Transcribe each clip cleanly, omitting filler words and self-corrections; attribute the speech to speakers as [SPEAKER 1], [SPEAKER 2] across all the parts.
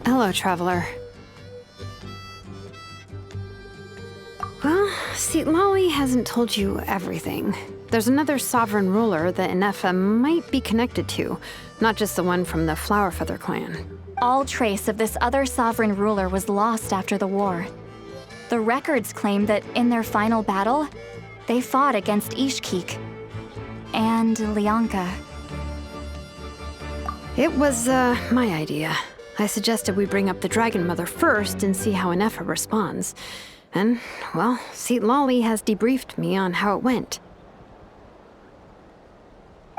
[SPEAKER 1] Hello, traveler. Well, see, Lolly hasn't told you everything. There's another sovereign ruler that Ineffa might be connected to, not just the one from the Flower Feather clan.
[SPEAKER 2] All trace of this other sovereign ruler was lost after the war. The records claim that in their final battle, they fought against Ishkik and Lianka.
[SPEAKER 1] It was, my idea. I suggested we bring up the Dragon Mother first and see how Ineffa responds. And, well, see, Lolly has debriefed me on how it went.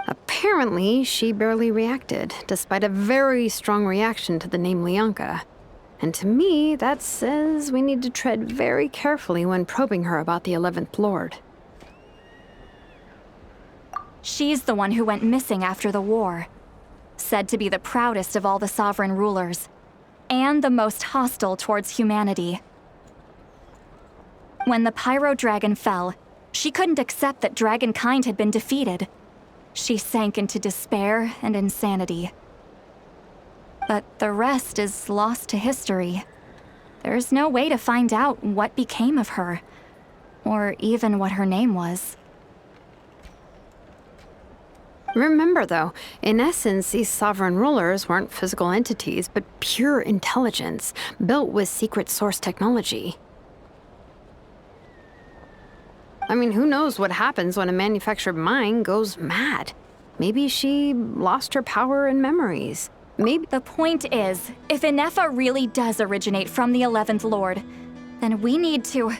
[SPEAKER 1] Apparently, she barely reacted, despite a very strong reaction to the name Lianka. And to me, that says we need to tread very carefully when probing her about the 11th Lord.
[SPEAKER 2] She's the one who went missing after the war. Said to be the proudest of all the sovereign rulers, and the most hostile towards humanity. When the Pyro Dragon fell, she couldn't accept that dragonkind had been defeated. She sank into despair and insanity. But the rest is lost to history. There's no way to find out what became of her, or even what her name was.
[SPEAKER 1] Remember, though, in essence, these sovereign rulers weren't physical entities, but pure intelligence, built with secret source technology. I mean, who knows what happens when a manufactured mind goes mad? Maybe she lost her power and memories. Maybe—
[SPEAKER 2] The point is, if Ineffa really does originate from the 11th Lord, then we need to—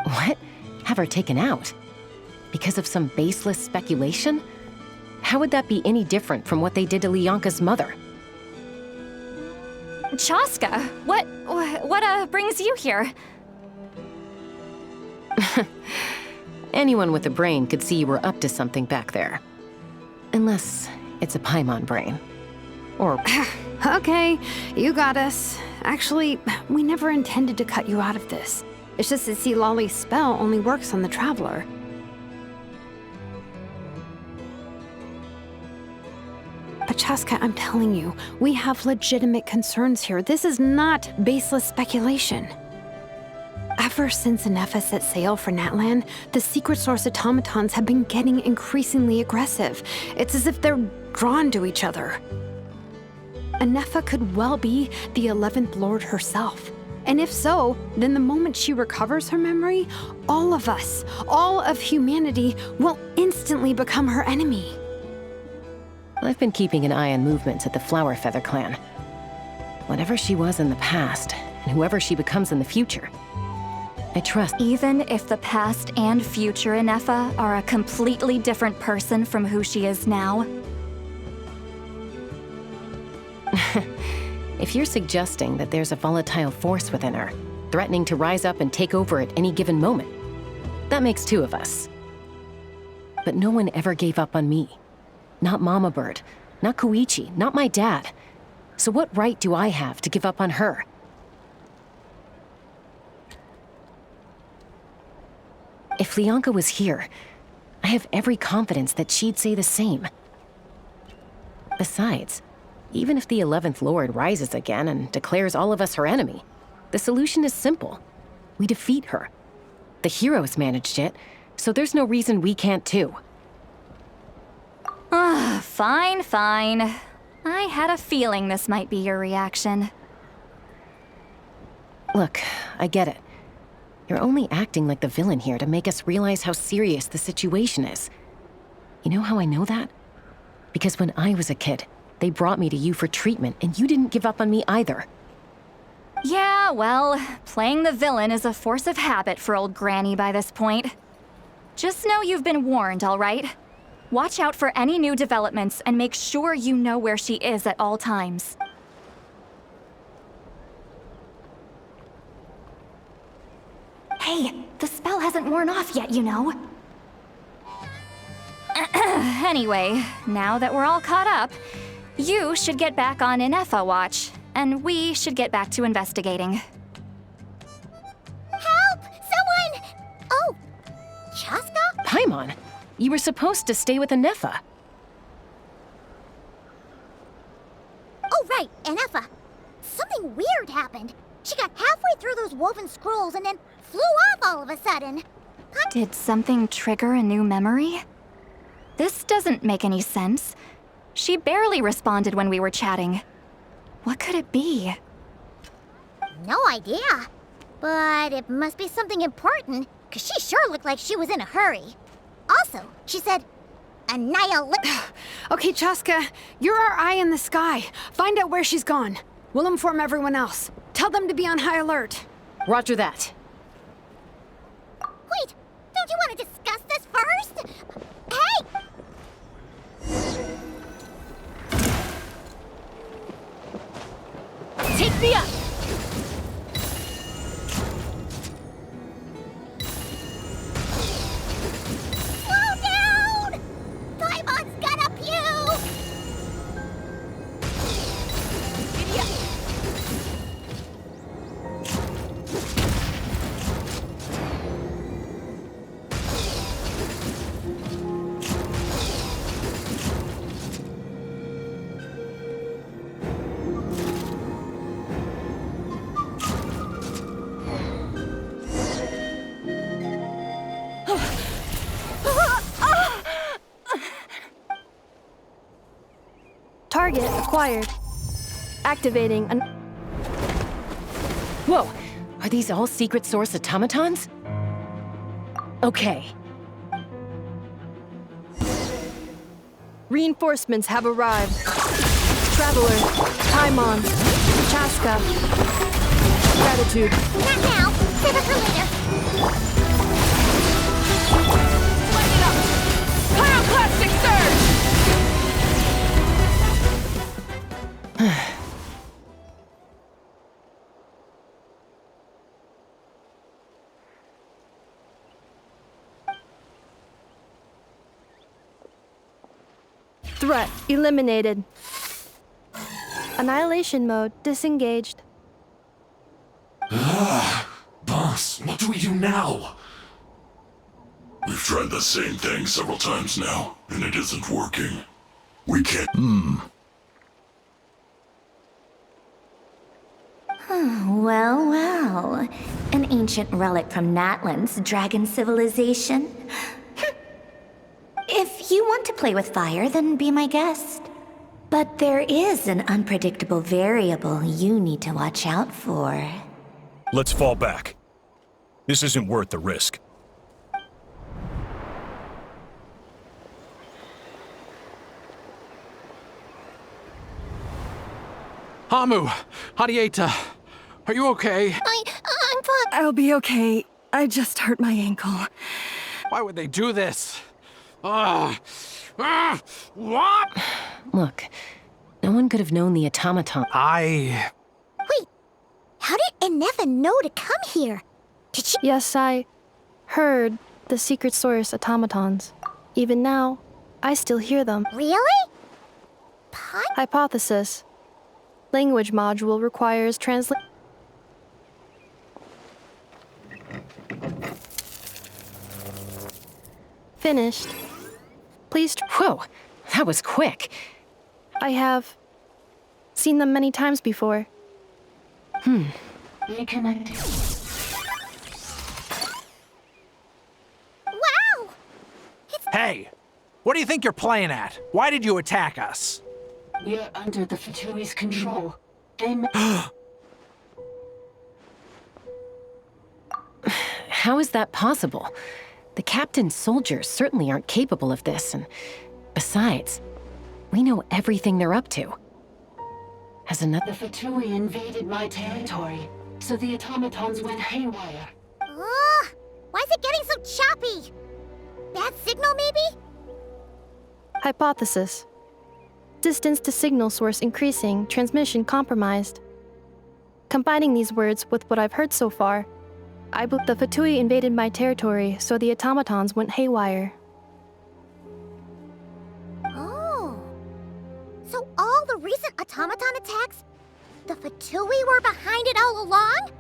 [SPEAKER 3] What? Have her taken out? Because of some baseless speculation? How would that be any different from what they did to Lianka's mother?
[SPEAKER 2] Chaska, what brings you here?
[SPEAKER 3] Anyone with a brain could see you were up to something back there. Unless it's a Paimon brain. Or—
[SPEAKER 1] Okay, you got us. Actually, we never intended to cut you out of this. It's just that, see, Lolly's spell only works on the Traveler. But Chaska, I'm telling you, we have legitimate concerns here. This is not baseless speculation. Ever since Ineffa set sail for Natlan, the secret source automatons have been getting increasingly aggressive. It's as if they're drawn to each other. Ineffa could well be the 11th Lord herself. And if so, then the moment she recovers her memory, all of us, all of humanity, will instantly become her enemy.
[SPEAKER 3] I've been keeping an eye on movements at the Flower Feather clan. Whatever she was in the past, and whoever she becomes in the future, I trust—
[SPEAKER 2] Even if the past and future Ineffa are a completely different person from who she is now?
[SPEAKER 3] If you're suggesting that there's a volatile force within her, threatening to rise up and take over at any given moment, that makes two of us. But no one ever gave up on me. Not Mama Bird, not Koichi, not my dad. So what right do I have to give up on her? If Lianka was here, I have every confidence that she'd say the same. Besides, even if the 11th Lord rises again and declares all of us her enemy, the solution is simple. We defeat her. The heroes managed it, so there's no reason we can't too.
[SPEAKER 2] Fine, fine. I had a feeling this might be your reaction.
[SPEAKER 3] Look, I get it. You're only acting like the villain here to make us realize how serious the situation is. You know how I know that? Because when I was a kid, they brought me to you for treatment, and you didn't give up on me either.
[SPEAKER 2] Yeah, well, playing the villain is a force of habit for old Granny by this point. Just know you've been warned, all right? Watch out for any new developments and make sure you know where she is at all times. Hey, the spell hasn't worn off yet, you know. Anyway, now that we're all caught up, you should get back on ineffa watch, and we should get back to investigating.
[SPEAKER 4] Help! Someone! Oh, Chaska?
[SPEAKER 3] Paimon, you were supposed to stay with ineffa.
[SPEAKER 4] Oh, right, ineffa. Something weird happened. She got halfway through those woven scrolls and then flew off all of a sudden.
[SPEAKER 2] Did something trigger a new memory? This doesn't make any sense. She barely responded when we were chatting. What could it be?
[SPEAKER 4] No idea. But it must be something important, because she sure looked like she was in a hurry. Also, she said,
[SPEAKER 1] Okay, Chaska, you're our eye in the sky. Find out where she's gone. We'll inform everyone else. Tell them to be on high alert.
[SPEAKER 3] Roger that.
[SPEAKER 4] Wait, don't you want to discuss this first? Hey!
[SPEAKER 3] Take me up!
[SPEAKER 4] Slow down! Paimon's gonna puke!
[SPEAKER 5] Target acquired. Activating an...
[SPEAKER 3] Whoa, are these all secret source automatons? Okay.
[SPEAKER 5] Reinforcements have arrived. Traveler, Paimon, Chaska. Gratitude.
[SPEAKER 4] Not now. Save it for later.
[SPEAKER 5] Light it up! Pyroclastic surge! Threat eliminated. Annihilation mode disengaged.
[SPEAKER 6] Boss, what do we do now? We've tried the same thing several times now, and it isn't working. We can't.
[SPEAKER 7] Well, well. An ancient relic from Natlan's dragon civilization. If you want to play with fire, then be my guest. But there is an unpredictable variable you need to watch out for.
[SPEAKER 8] Let's fall back. This isn't worth the risk.
[SPEAKER 9] Hamu! Hadieta! Are you okay?
[SPEAKER 4] I'm fine.
[SPEAKER 5] I'll be okay. I just hurt my ankle.
[SPEAKER 9] Why would they do this? What?
[SPEAKER 3] Look, no one could have known the automaton.
[SPEAKER 4] Wait, how did ineffa know to come here? Did she?
[SPEAKER 5] Yes, I heard the secret source automatons. Even now, I still hear them.
[SPEAKER 4] Really?
[SPEAKER 5] Hypothesis. Language module requires translate. Finished. Please.
[SPEAKER 3] Whoa, that was quick.
[SPEAKER 5] I have seen them many times before.
[SPEAKER 7] Reconnecting.
[SPEAKER 4] Wow!
[SPEAKER 9] Hey! What do you think you're playing at? Why did you attack us?
[SPEAKER 10] We're under the Fatui's control. They
[SPEAKER 3] How is that possible? The captain's soldiers certainly aren't capable of this, and besides, we know everything they're up to. As another...
[SPEAKER 10] The Fatui invaded my territory, so the automatons went haywire.
[SPEAKER 4] Ugh! Why is it getting so choppy? Bad signal, maybe?
[SPEAKER 5] Hypothesis. Distance to signal source increasing, transmission compromised. Combining these words with what I've heard so far, I believe the Fatui invaded my territory, so the automatons went haywire.
[SPEAKER 4] wasn't automaton attacks? The Fatui were behind it all along?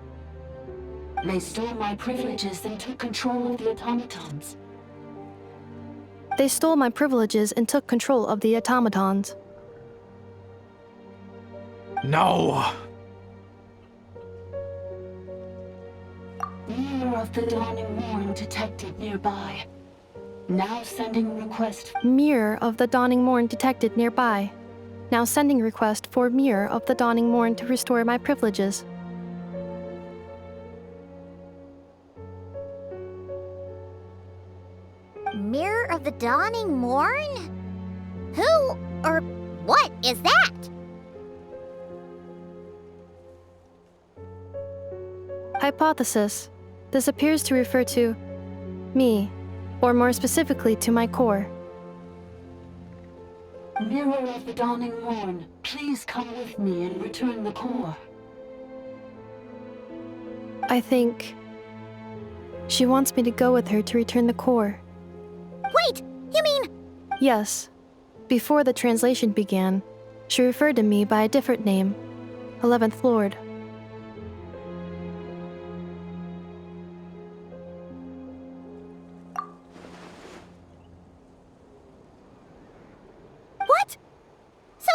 [SPEAKER 10] They stole my privileges and took control of the automatons.
[SPEAKER 5] They stole my privileges and took control of the automatons.
[SPEAKER 9] No!
[SPEAKER 10] Mirror of the Dawning Morn detected nearby. Now sending request.
[SPEAKER 5] Mirror of the Dawning Morn detected nearby. Now sending request for Mirror of the Dawning Morn to restore my privileges.
[SPEAKER 4] Mirror of the Dawning Morn? Who or what is that?
[SPEAKER 5] Hypothesis. This appears to refer to me, or more specifically to my core.
[SPEAKER 10] Mirror of the Dawning Morn, please come with me and return the core.
[SPEAKER 5] I think she wants me to go with her to return the core.
[SPEAKER 4] Wait, you mean...
[SPEAKER 5] Yes. Before the translation began, she referred to me by a different name, 11th Lord.
[SPEAKER 4] What? So,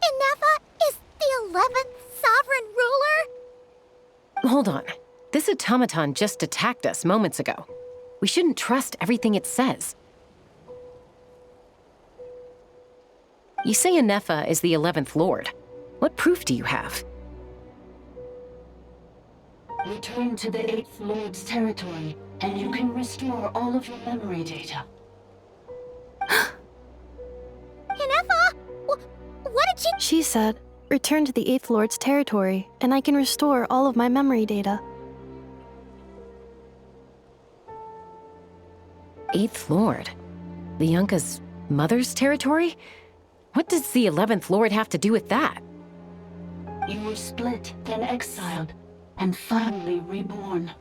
[SPEAKER 4] ineffa is the 11th sovereign ruler?
[SPEAKER 3] Hold on. This automaton just attacked us moments ago. We shouldn't trust everything it says. You say Ineffa is the 11th Lord. What proof do you have?
[SPEAKER 10] Return to the 8th Lord's territory, and you can restore all of your memory data.
[SPEAKER 4] Ineffa? What did she...
[SPEAKER 5] She said, return to the 8th Lord's territory, and I can restore all of my memory data.
[SPEAKER 3] 8th Lord? Lianka's mother's territory? What does the 11th Lord have to do with that?
[SPEAKER 10] You were split, then exiled, and finally reborn.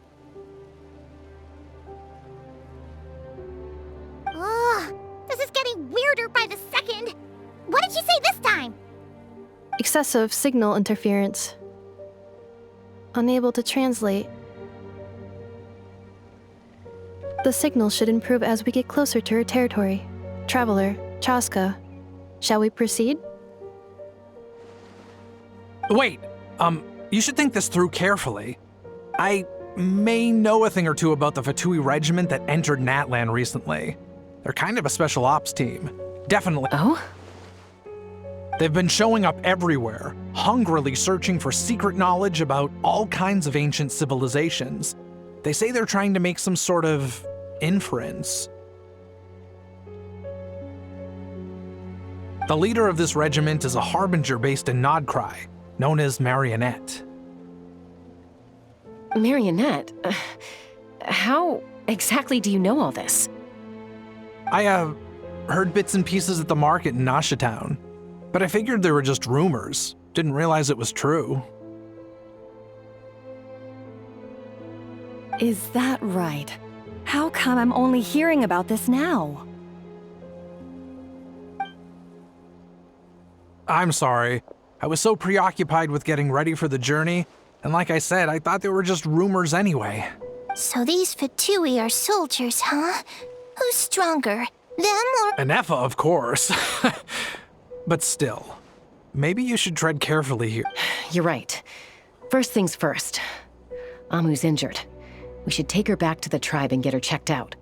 [SPEAKER 4] Ugh, this is getting weirder by the second. What did she say this time?
[SPEAKER 5] Excessive signal interference. Unable to translate. The signal should improve as we get closer to her territory. Traveler, Chaska, shall we proceed?
[SPEAKER 9] Wait, you should think this through carefully. I may know a thing or two about the Fatui regiment that entered Natlan recently. They're kind of a special ops team. Definitely.
[SPEAKER 3] Oh?
[SPEAKER 9] They've been showing up everywhere, hungrily searching for secret knowledge about all kinds of ancient civilizations. They say they're trying to make some sort of inference. The leader of this regiment is a harbinger based in Nodcry, known as Marionette.
[SPEAKER 3] Marionette? How exactly do you know all this?
[SPEAKER 9] I, heard bits and pieces at the market in Nasha Town, but I figured they were just rumors. Didn't realize it was true.
[SPEAKER 11] Is that right? How come I'm only hearing about this now?
[SPEAKER 9] I'm sorry. I was so preoccupied with getting ready for the journey, and like I said, I thought they were just rumors anyway.
[SPEAKER 4] So these Fatui are soldiers, huh? Who's stronger, them or...
[SPEAKER 9] Ineffa, of course. But still, maybe you should tread carefully here.
[SPEAKER 3] You're right. First things first. Amu's injured. We should take her back to the tribe and get her checked out.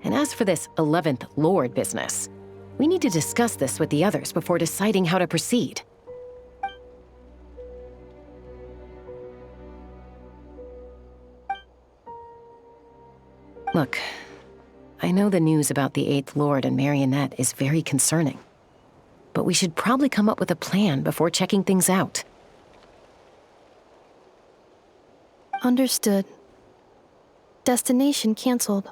[SPEAKER 3] And as for this 11th Lord business, we need to discuss this with the others before deciding how to proceed. Look, I know the news about the 8th Lord and Marionette is very concerning, but we should probably come up with a plan before checking things out.
[SPEAKER 5] Understood. Destination canceled.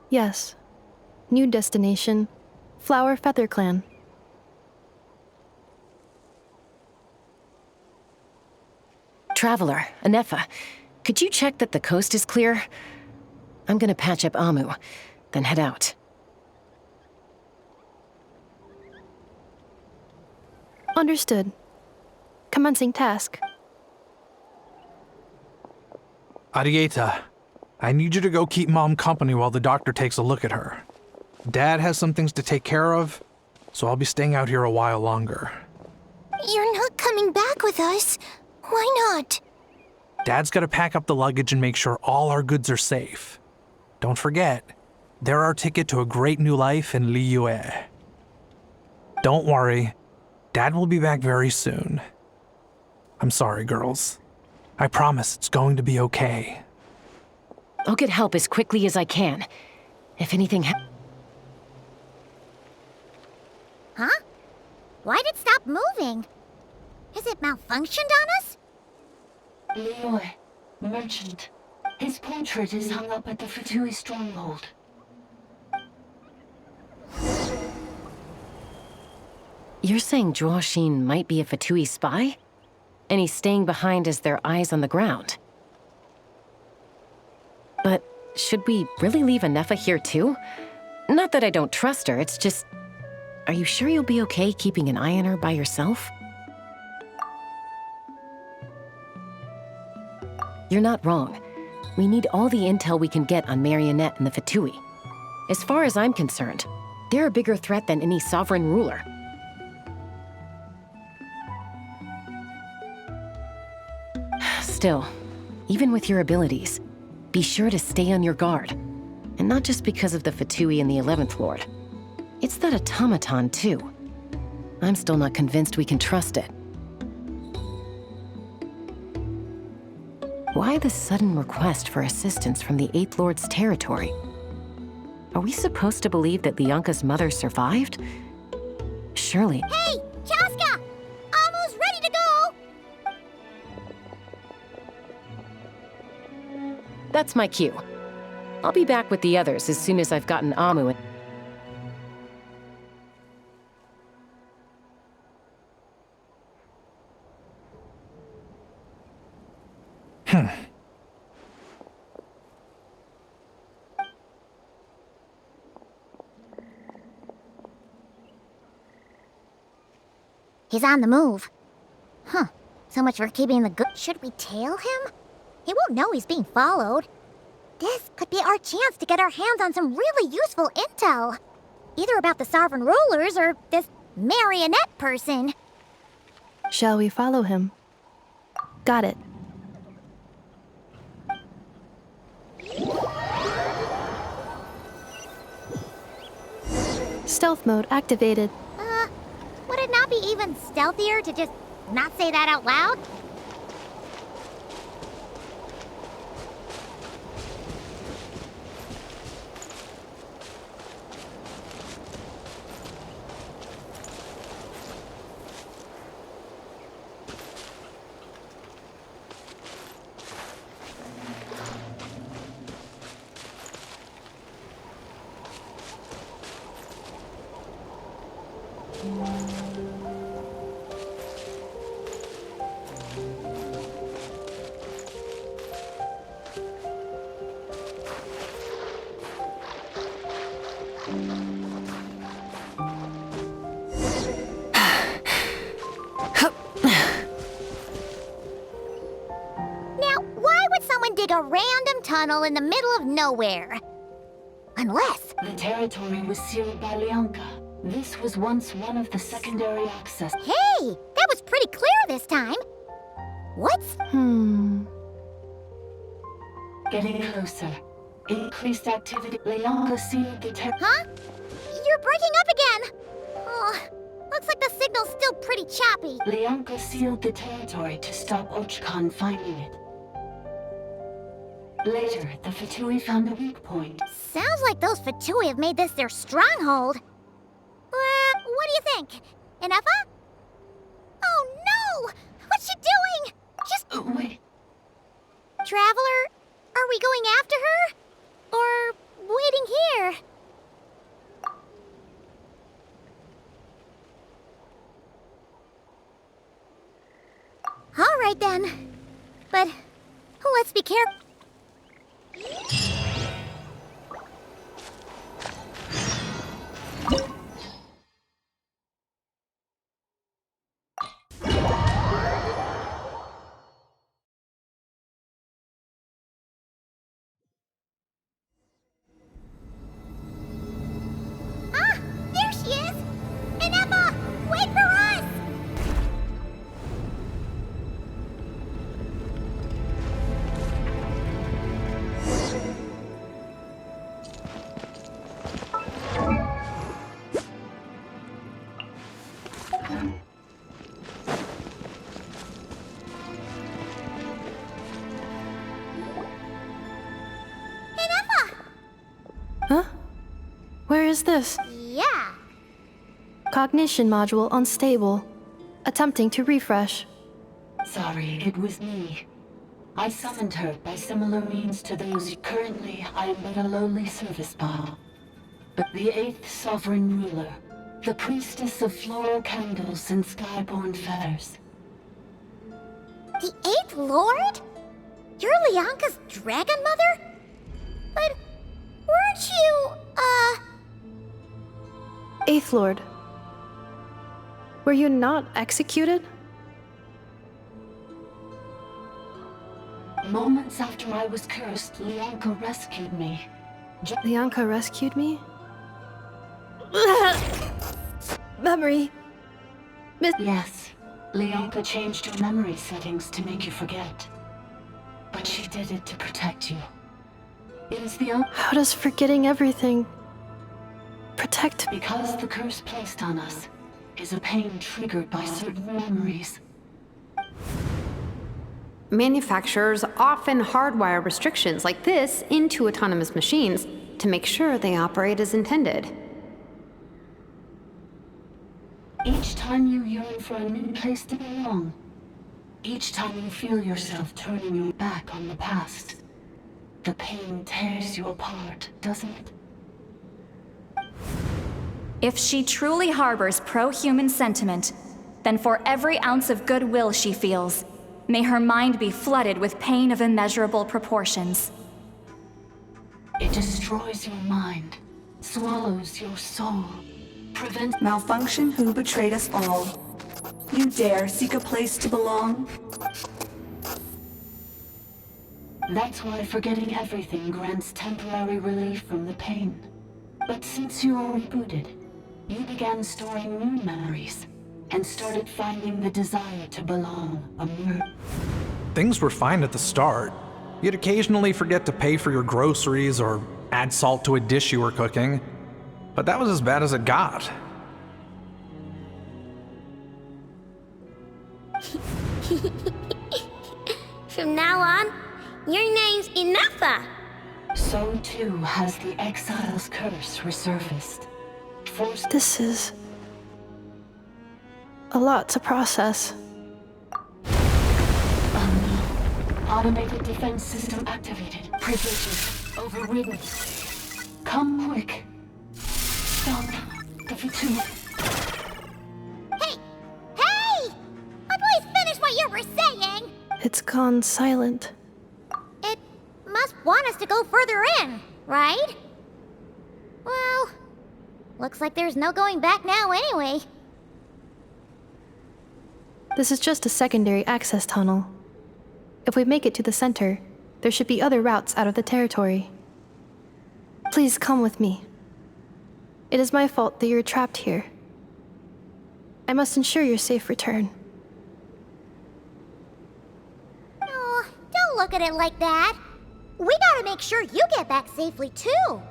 [SPEAKER 5] Yes. New destination, Flower Feather Clan.
[SPEAKER 3] Traveler, Ineffa, could you check that the coast is clear? I'm gonna patch up Amu. then head out.
[SPEAKER 5] Understood. Commencing task.
[SPEAKER 9] Arieta, I need you to go keep Mom company while the doctor takes a look at her. Dad has some things to take care of, so I'll be staying out here a while longer.
[SPEAKER 4] You're not coming back with us. Why not?
[SPEAKER 9] Dad's gotta pack up the luggage and make sure all our goods are safe. Don't forget, they're our ticket to a great new life in Liyue. Don't worry, Dad will be back very soon. I'm sorry, girls. I promise it's going to be okay.
[SPEAKER 3] I'll get help as quickly as I can. If anything
[SPEAKER 4] Huh? Why'd it stop moving? Has it malfunctioned on us?
[SPEAKER 10] Liyue, merchant. His portrait is hung up at the Fatui stronghold.
[SPEAKER 3] You're saying Zhuo Xin might be a Fatui spy? And he's staying behind as their eyes on the ground. But should we really leave Ineffa here too? Not that I don't trust her, it's just... Are you sure you'll be okay keeping an eye on her by yourself? You're not wrong. We need all the intel we can get on Marionette and the Fatui. As far as I'm concerned, they're a bigger threat than any sovereign ruler. Still, even with your abilities, be sure to stay on your guard. And not just because of the Fatui and the 11th Lord. It's that automaton, too. I'm still not convinced we can trust it. Why the sudden request for assistance from the 8th Lord's territory? Are we supposed to believe that Lianka's mother survived? Surely.
[SPEAKER 4] Hey, Chaska! Almost ready to go!
[SPEAKER 3] That's my cue. I'll be back with the others as soon as I've gotten Amu in.
[SPEAKER 4] He's on the move. Huh. So much for keeping the good. Should we tail him? He won't know he's being followed. This could be our chance to get our hands on some really useful intel. Either about the sovereign rulers or this marionette person.
[SPEAKER 5] Shall we follow him? Got it. Stealth mode activated.
[SPEAKER 4] Would it not be even stealthier to just not say that out loud? Dig a random tunnel in the middle of nowhere. Unless...
[SPEAKER 10] The territory was sealed by Lianka. This was once one of the secondary access...
[SPEAKER 4] Hey! That was pretty clear this time. What's...
[SPEAKER 10] Getting closer. Increased activity. Lianka sealed the
[SPEAKER 4] Huh? You're breaking up again! Oh, looks like the signal's still pretty choppy.
[SPEAKER 10] Lianka sealed the territory to stop Ochkan finding it. Later, the Fatui found a weak point.
[SPEAKER 4] Sounds like those Fatui have made this their stronghold. What do you think? Ineffa? Oh no! What's she doing? Just...
[SPEAKER 10] Wait.
[SPEAKER 4] Traveler, are we going after her? Or waiting here? All right then. But let's be careful.
[SPEAKER 5] is this?
[SPEAKER 4] Yeah.
[SPEAKER 5] Cognition module unstable. Attempting to refresh.
[SPEAKER 10] Sorry, it was me. I summoned her by similar means to those. Currently, I am but a lowly service ball. But the 8th sovereign ruler, the priestess of floral candles and skyborn feathers.
[SPEAKER 4] The 8th Lord? You're Lianka's dragon mother? But weren't you,
[SPEAKER 5] Eighth Lord. Were you not executed?
[SPEAKER 10] Moments after I was cursed, Lianka rescued me.
[SPEAKER 5] Lianka rescued me? Memory.
[SPEAKER 10] Yes, Lianka changed your memory settings to make you forget. But she did it to protect you. It is the only—
[SPEAKER 5] How does forgetting everything protect me?
[SPEAKER 10] Because the curse placed on us is a pain triggered by certain memories.
[SPEAKER 1] Manufacturers often hardwire restrictions like this into autonomous machines to make sure they operate as intended.
[SPEAKER 10] Each time you yearn for a new place to belong, each time you feel yourself turning your back on the past, the pain tears you apart, doesn't it?
[SPEAKER 2] If she truly harbors pro-human sentiment, then for every ounce of goodwill she feels, may her mind be flooded with pain of immeasurable proportions.
[SPEAKER 10] It destroys your mind, swallows your soul, prevents—
[SPEAKER 12] Malfunction who betrayed us all. You dare seek a place to belong?
[SPEAKER 10] That's why forgetting everything grants temporary relief from the pain. But since you are rebooted, you began storing new memories, and started finding the desire to belong emerge.
[SPEAKER 9] Things were fine at the start. You'd occasionally forget to pay for your groceries or add salt to a dish you were cooking, but that was as bad as it got.
[SPEAKER 4] From now on, your name's Ineffa.
[SPEAKER 10] So too has the exile's curse resurfaced.
[SPEAKER 5] This is a lot to process.
[SPEAKER 10] Automated defense system activated. Privileges overridden. Come quick. Stop the Fatu.
[SPEAKER 4] Hey! Hey! Please finish what you were saying!
[SPEAKER 5] It's gone silent.
[SPEAKER 4] It must want us to go further in, right? Well, looks like there's no going back now anyway.
[SPEAKER 5] This is just a secondary access tunnel. If we make it to the center, there should be other routes out of the territory. Please come with me. It is my fault that you're trapped here. I must ensure your safe return.
[SPEAKER 4] Oh, don't look at it like that. We gotta make sure you get back safely too.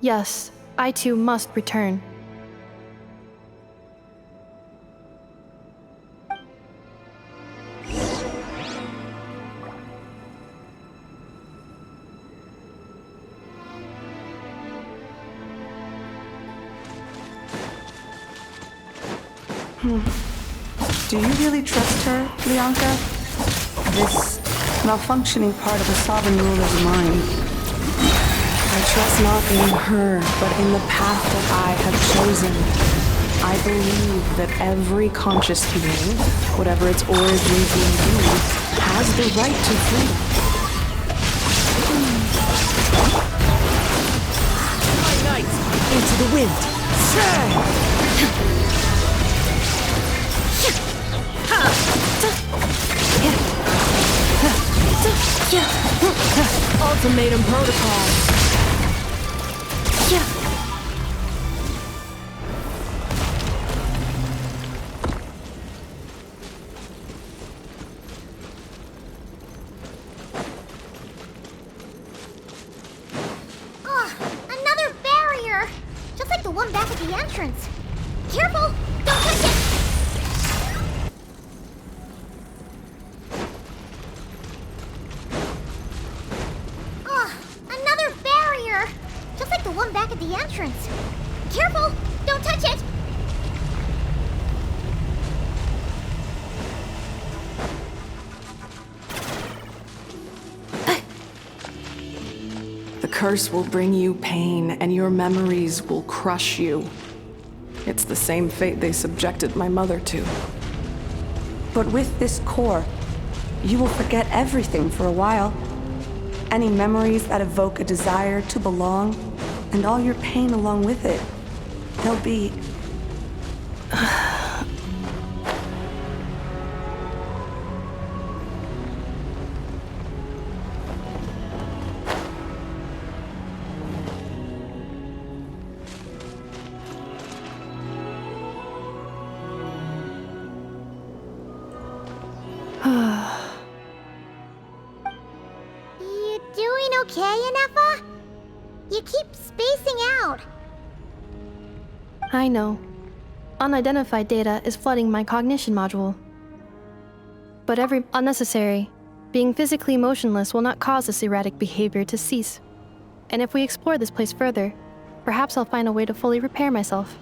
[SPEAKER 5] Yes, I too must return.
[SPEAKER 12] Do you really trust her, Lianka? This malfunctioning part of the sovereign ruler's mind.
[SPEAKER 13] I trust not in her, but in the path that I have chosen. I believe that every conscious being, whatever its origins may be, has the right to freedom. My knight, into the wind! Ultimatum protocol.
[SPEAKER 4] Oh, another barrier! Just like the one back at the entrance. Careful! Don't touch it!
[SPEAKER 13] curse will bring you pain, and your memories will crush you. It's the same fate they subjected my mother to.
[SPEAKER 12] But with this core, you will forget everything for a while. Any memories that evoke a desire to belong, and all your pain along with it. They'll be...
[SPEAKER 4] You doing okay, ineffa? You keep spacing out.
[SPEAKER 5] I know. Unidentified data is flooding my cognition module. But every unnecessary. Being physically motionless will not cause this erratic behavior to cease. And if we explore this place further, perhaps I'll find a way to fully repair myself.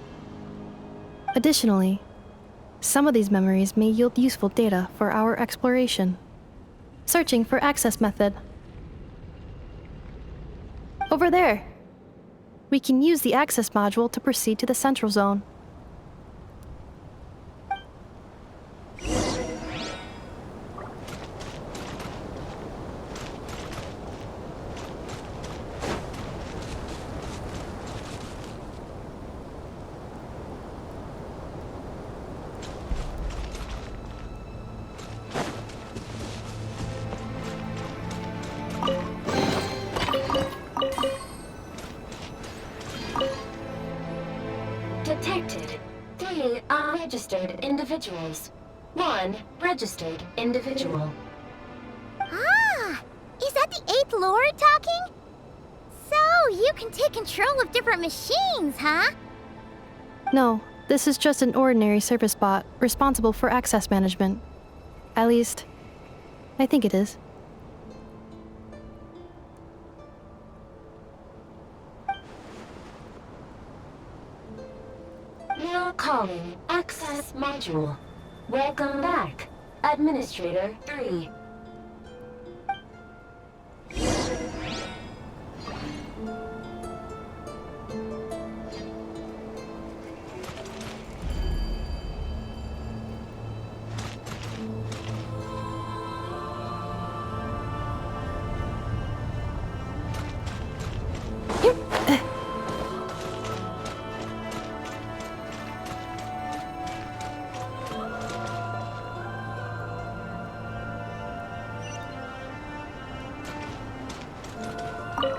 [SPEAKER 5] Additionally, some of these memories may yield useful data for our exploration. Searching for access method. Over there! We can use the access module to proceed to the central zone.
[SPEAKER 10] Detected 3 unregistered individuals. 1 registered individual.
[SPEAKER 4] Ah! Is that the 8th Lord talking? So, you can take control of different machines, huh?
[SPEAKER 5] No, this is just an ordinary service bot responsible for access management. At least, I think it is.
[SPEAKER 10] Now calling access module. Welcome back, Administrator 3.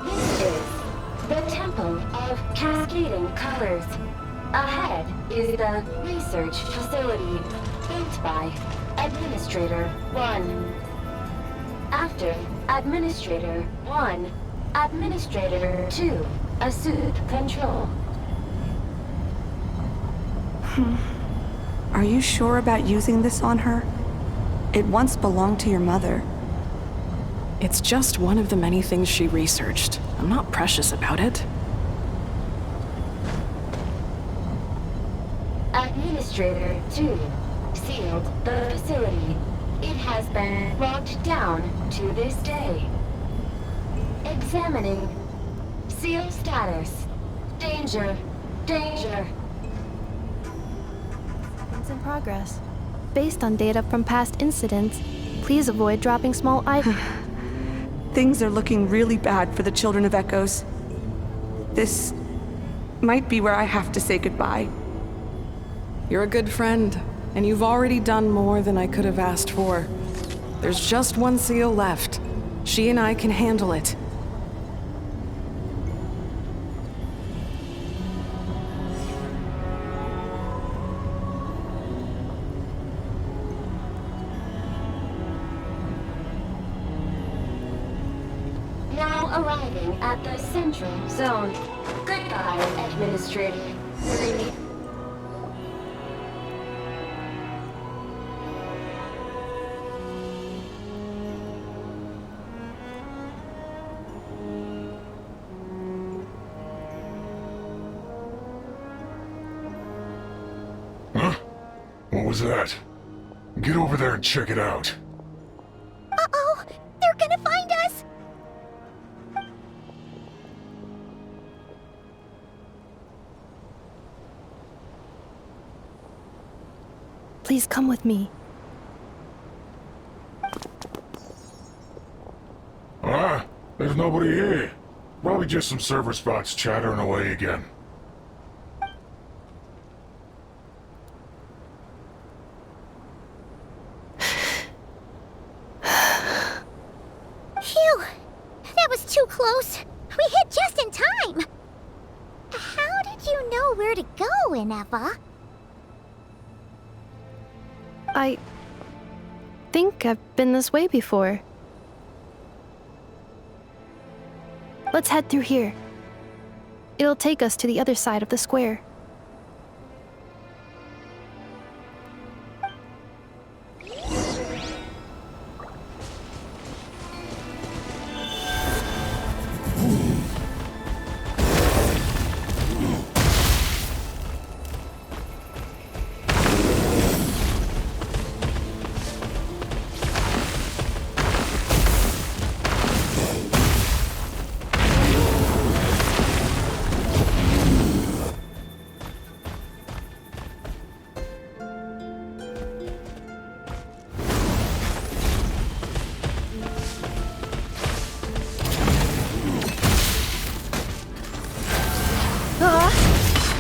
[SPEAKER 10] This is the Temple of Cascading Colors. Ahead is the research facility built by Administrator 1. After Administrator 1, Administrator 2 assumed control.
[SPEAKER 12] Are you sure about using this on her? It once belonged to your mother.
[SPEAKER 13] It's just one of the many things she researched. I'm not precious about it.
[SPEAKER 10] Administrator 2 sealed the facility. It has been locked down to this day. Examining. Seal status. Danger. Danger.
[SPEAKER 5] It's in progress. Based on data from past incidents, please avoid dropping small items.
[SPEAKER 12] Things are looking really bad for the Children of Echoes. This might be where I have to say goodbye.
[SPEAKER 13] You're a good friend, and you've already done more than I could have asked for. There's just one seal left. She and I can handle it.
[SPEAKER 10] Now arriving at the central zone. Goodbye, Administrator 3.
[SPEAKER 6] Huh? What was that? Get over there and check it out.
[SPEAKER 4] Uh-oh! They're gonna find us!
[SPEAKER 5] Please come with me.
[SPEAKER 6] There's nobody here. Probably just some server spots chattering away again.
[SPEAKER 4] Phew! That was too close. We hit just in time. How did you know where to go, ineffa?
[SPEAKER 5] I think I've been this way before. Let's head through here. It'll take us to the other side of the square.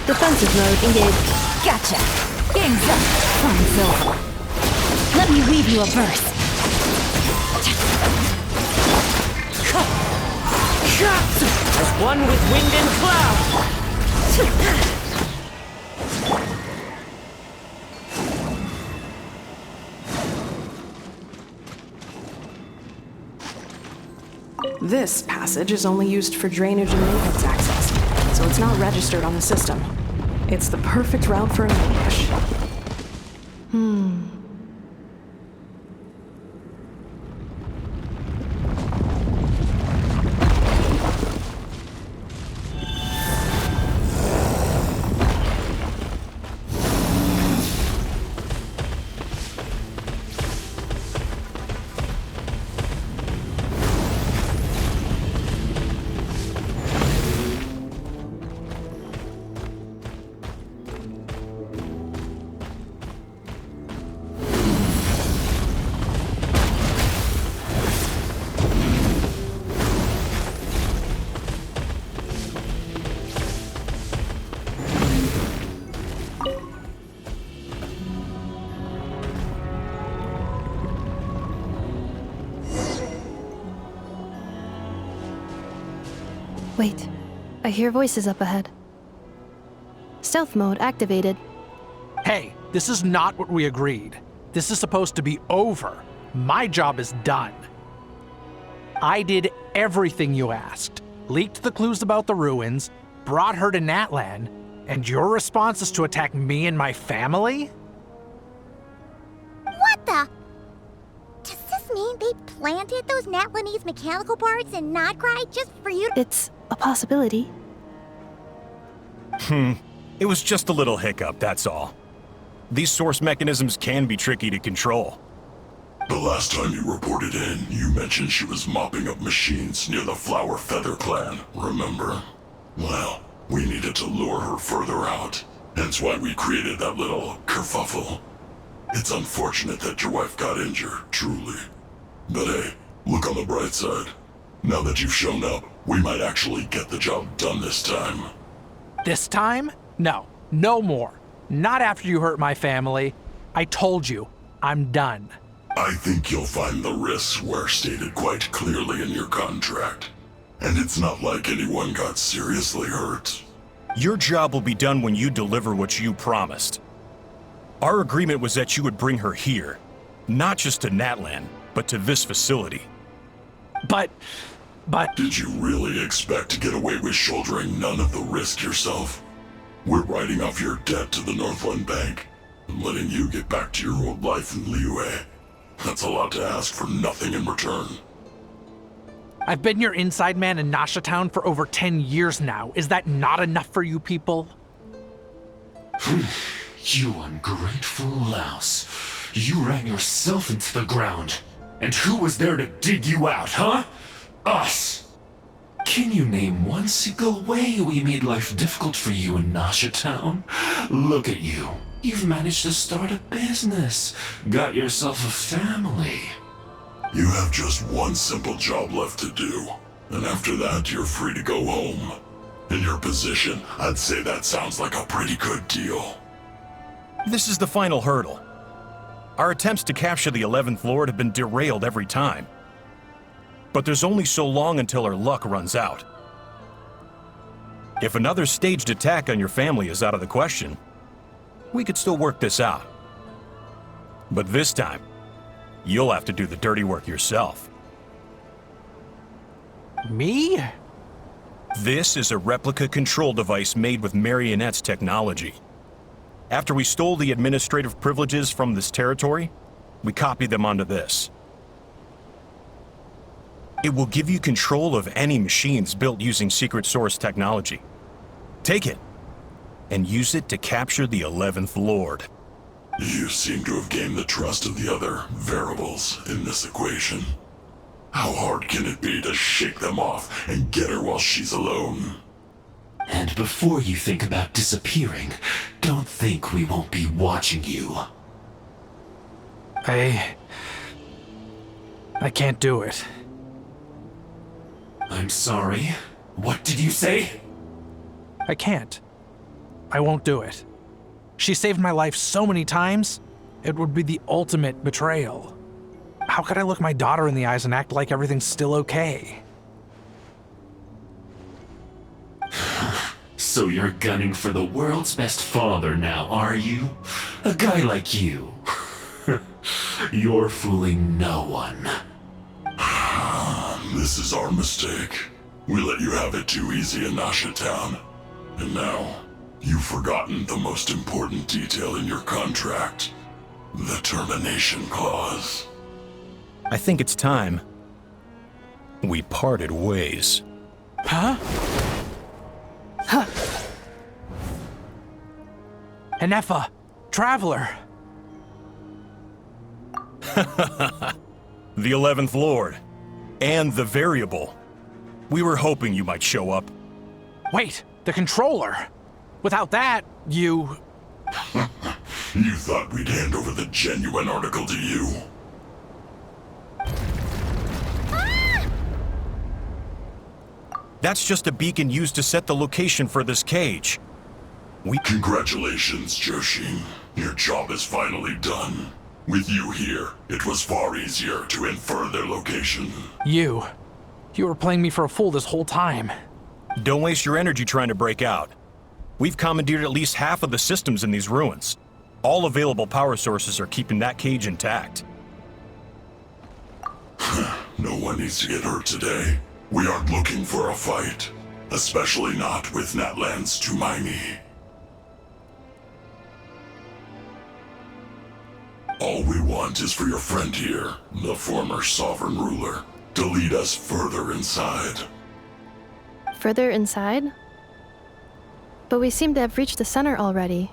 [SPEAKER 5] Defensive mode engaged.
[SPEAKER 11] Gotcha. Game's up. Fun's over. Let me weave you a verse.
[SPEAKER 14] As one with wind and cloud.
[SPEAKER 13] This passage is only used for drainage and maintenance access, so it's not registered on the system. It's the perfect route for an ambush.
[SPEAKER 5] Wait, I hear voices up ahead. Stealth mode activated.
[SPEAKER 9] Hey, this is not what we agreed. This is supposed to be over. My job is done. I did everything you asked. Leaked the clues about the ruins, brought her to Natlan, and your response is to attack me and my family?
[SPEAKER 4] What the? Does this mean they planted those Natlanese mechanical parts in Notcry just for you to—
[SPEAKER 5] It's a possibility.
[SPEAKER 8] It was just a little hiccup, that's all. These source mechanisms can be tricky to control.
[SPEAKER 6] The last time you reported in, you mentioned she was mopping up machines near the Flower Feather clan, remember? Well, we needed to lure her further out, hence why we created that little kerfuffle. It's unfortunate that your wife got injured, truly. But hey, look on the bright side. Now that you've shown up, we might actually get the job done this time.
[SPEAKER 9] This time? No, no more. Not after you hurt my family. I told you, I'm done.
[SPEAKER 6] I think you'll find the risks were stated quite clearly in your contract. And it's not like anyone got seriously hurt.
[SPEAKER 8] Your job will be done when you deliver what you promised. Our agreement was that you would bring her here. Not just to Natlan, but to this facility.
[SPEAKER 9] But...
[SPEAKER 6] Did you really expect to get away with shouldering none of the risk yourself? We're writing off your debt to the Northland Bank and letting you get back to your old life in Liyue. That's a lot to ask for nothing in return.
[SPEAKER 9] I've been your inside man in Nasha Town for over 10 years now. Is that not enough for you people?
[SPEAKER 15] You ungrateful louse. You ran yourself into the ground. And who was there to dig you out, huh? Us! Can you name one single way we made life difficult for you in Nasha Town? Look at you. You've managed to start a business. Got yourself a family.
[SPEAKER 6] You have just one simple job left to do. And after that, you're free to go home. In your position, I'd say that sounds like a pretty good deal.
[SPEAKER 8] This is the final hurdle. Our attempts to capture the 11th Lord have been derailed every time. But there's only so long until our luck runs out. If another staged attack on your family is out of the question, we could still work this out. But this time, you'll have to do the dirty work yourself.
[SPEAKER 9] Me?
[SPEAKER 8] This is a replica control device made with Marionette's technology. After we stole the administrative privileges from this territory, we copied them onto this. It will give you control of any machines built using secret source technology. Take it, and use it to capture the 11th Lord.
[SPEAKER 6] You seem to have gained the trust of the other variables in this equation. How hard can it be to shake them off and get her while she's alone?
[SPEAKER 15] And before you think about disappearing, don't think we won't be watching you.
[SPEAKER 9] I can't do it.
[SPEAKER 15] I'm sorry. What did you say?
[SPEAKER 9] I can't. I won't do it. She saved my life so many times, it would be the ultimate betrayal. How could I look my daughter in the eyes and act like everything's still okay?
[SPEAKER 15] So you're gunning for the world's best father now, are you? A guy like you. You're fooling no one.
[SPEAKER 6] This is our mistake. We let you have it too easy in Nasha Town. And now, you've forgotten the most important detail in your contract. The termination clause.
[SPEAKER 8] I think it's time we parted ways.
[SPEAKER 9] Huh? Huh. Ineffa, Traveler.
[SPEAKER 8] The 11th Lord. And the variable. We were hoping you might show up.
[SPEAKER 9] Wait, the controller. Without that, you...
[SPEAKER 6] You thought we'd hand over the genuine article to you?
[SPEAKER 8] That's just a beacon used to set the location for this cage.
[SPEAKER 6] Congratulations, Joshin. Your job is finally done. With you here, it was far easier to infer their location.
[SPEAKER 9] You were playing me for a fool this whole time.
[SPEAKER 8] Don't waste your energy trying to break out. We've commandeered at least half of the systems in these ruins. All available power sources are keeping that cage intact.
[SPEAKER 6] No one needs to get hurt today. We aren't looking for a fight. Especially not with Natlan's Tumaini. All we want is for your friend here, the former sovereign ruler, to lead us further inside.
[SPEAKER 5] Further inside? But we seem to have reached the center already.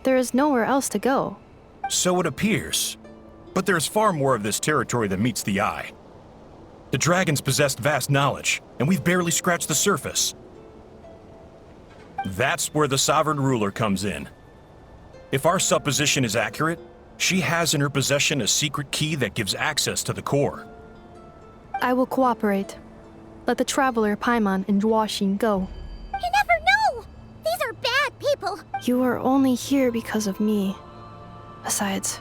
[SPEAKER 5] There is nowhere else to go.
[SPEAKER 8] So it appears. But there's far more of this territory than meets the eye. The dragons possessed vast knowledge, and we've barely scratched the surface. That's where the sovereign ruler comes in. If our supposition is accurate, she has in her possession a secret key that gives access to the core.
[SPEAKER 5] I will cooperate. Let the Traveler, Paimon, and Dwashin go.
[SPEAKER 4] You never know! These are bad people!
[SPEAKER 5] You are only here because of me. Besides,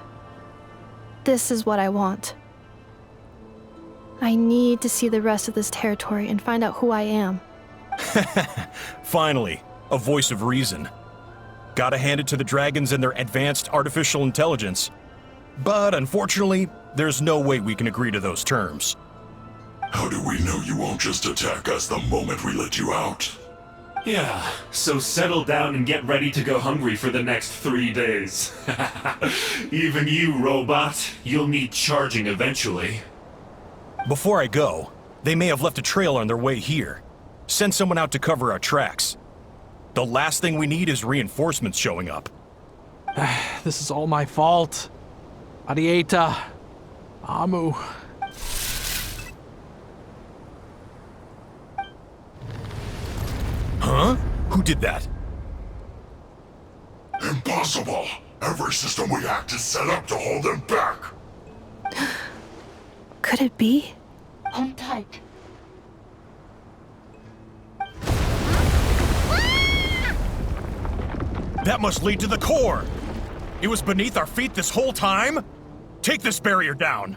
[SPEAKER 5] this is what I want. I need to see the rest of this territory and find out who I am.
[SPEAKER 8] Finally, a voice of reason. Gotta hand it to the dragons and their advanced artificial intelligence. But unfortunately, there's no way we can agree to those terms.
[SPEAKER 6] How do we know you won't just attack us the moment we let you out?
[SPEAKER 15] Yeah, so settle down and get ready to go hungry for the next 3 days. Even you, robot, you'll need charging eventually.
[SPEAKER 8] Before I go, they may have left a trail on their way here. Send someone out to cover our tracks. The last thing we need is reinforcements showing up.
[SPEAKER 9] This is all my fault. Arieta. Amu.
[SPEAKER 8] Who did that?
[SPEAKER 6] Impossible! Every system we hacked is set up to hold them back!
[SPEAKER 5] Could it be?
[SPEAKER 10] Hold tight.
[SPEAKER 8] That must lead to the core! It was beneath our feet this whole time? Take this barrier down!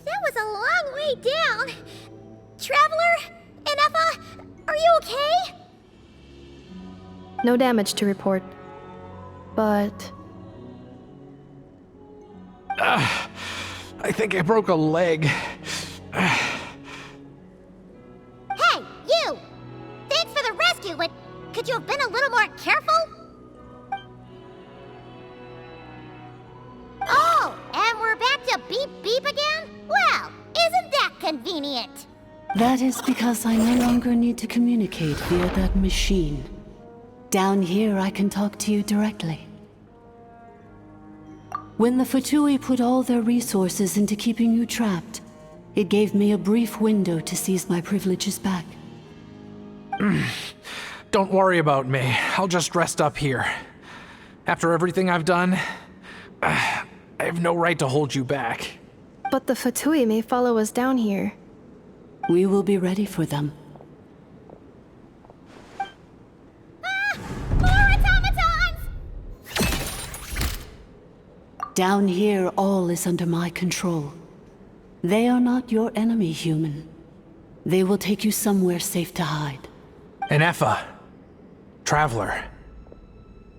[SPEAKER 4] That was a long way down. Traveler? Ineffa? Are you okay?
[SPEAKER 5] No damage to report. But
[SPEAKER 9] I think I broke a leg.
[SPEAKER 4] Hey, you! Thanks for the rescue, but could you have been a little more careful? Oh, and we're back to beep beep again? Well, isn't that convenient?
[SPEAKER 10] That is because I no longer need to communicate via that machine. Down here, I can talk to you directly. When the Fatui put all their resources into keeping you trapped, it gave me a brief window to seize my privileges back.
[SPEAKER 9] Don't worry about me. I'll just rest up here. After everything I've done, I have no right to hold you back.
[SPEAKER 5] but the Fatui may follow us down here.
[SPEAKER 10] We will be ready for them.
[SPEAKER 4] More automatons!
[SPEAKER 10] Down here, all is under my control. They are not your enemy, human. They will take you somewhere safe to hide.
[SPEAKER 9] Ineffa. Traveler.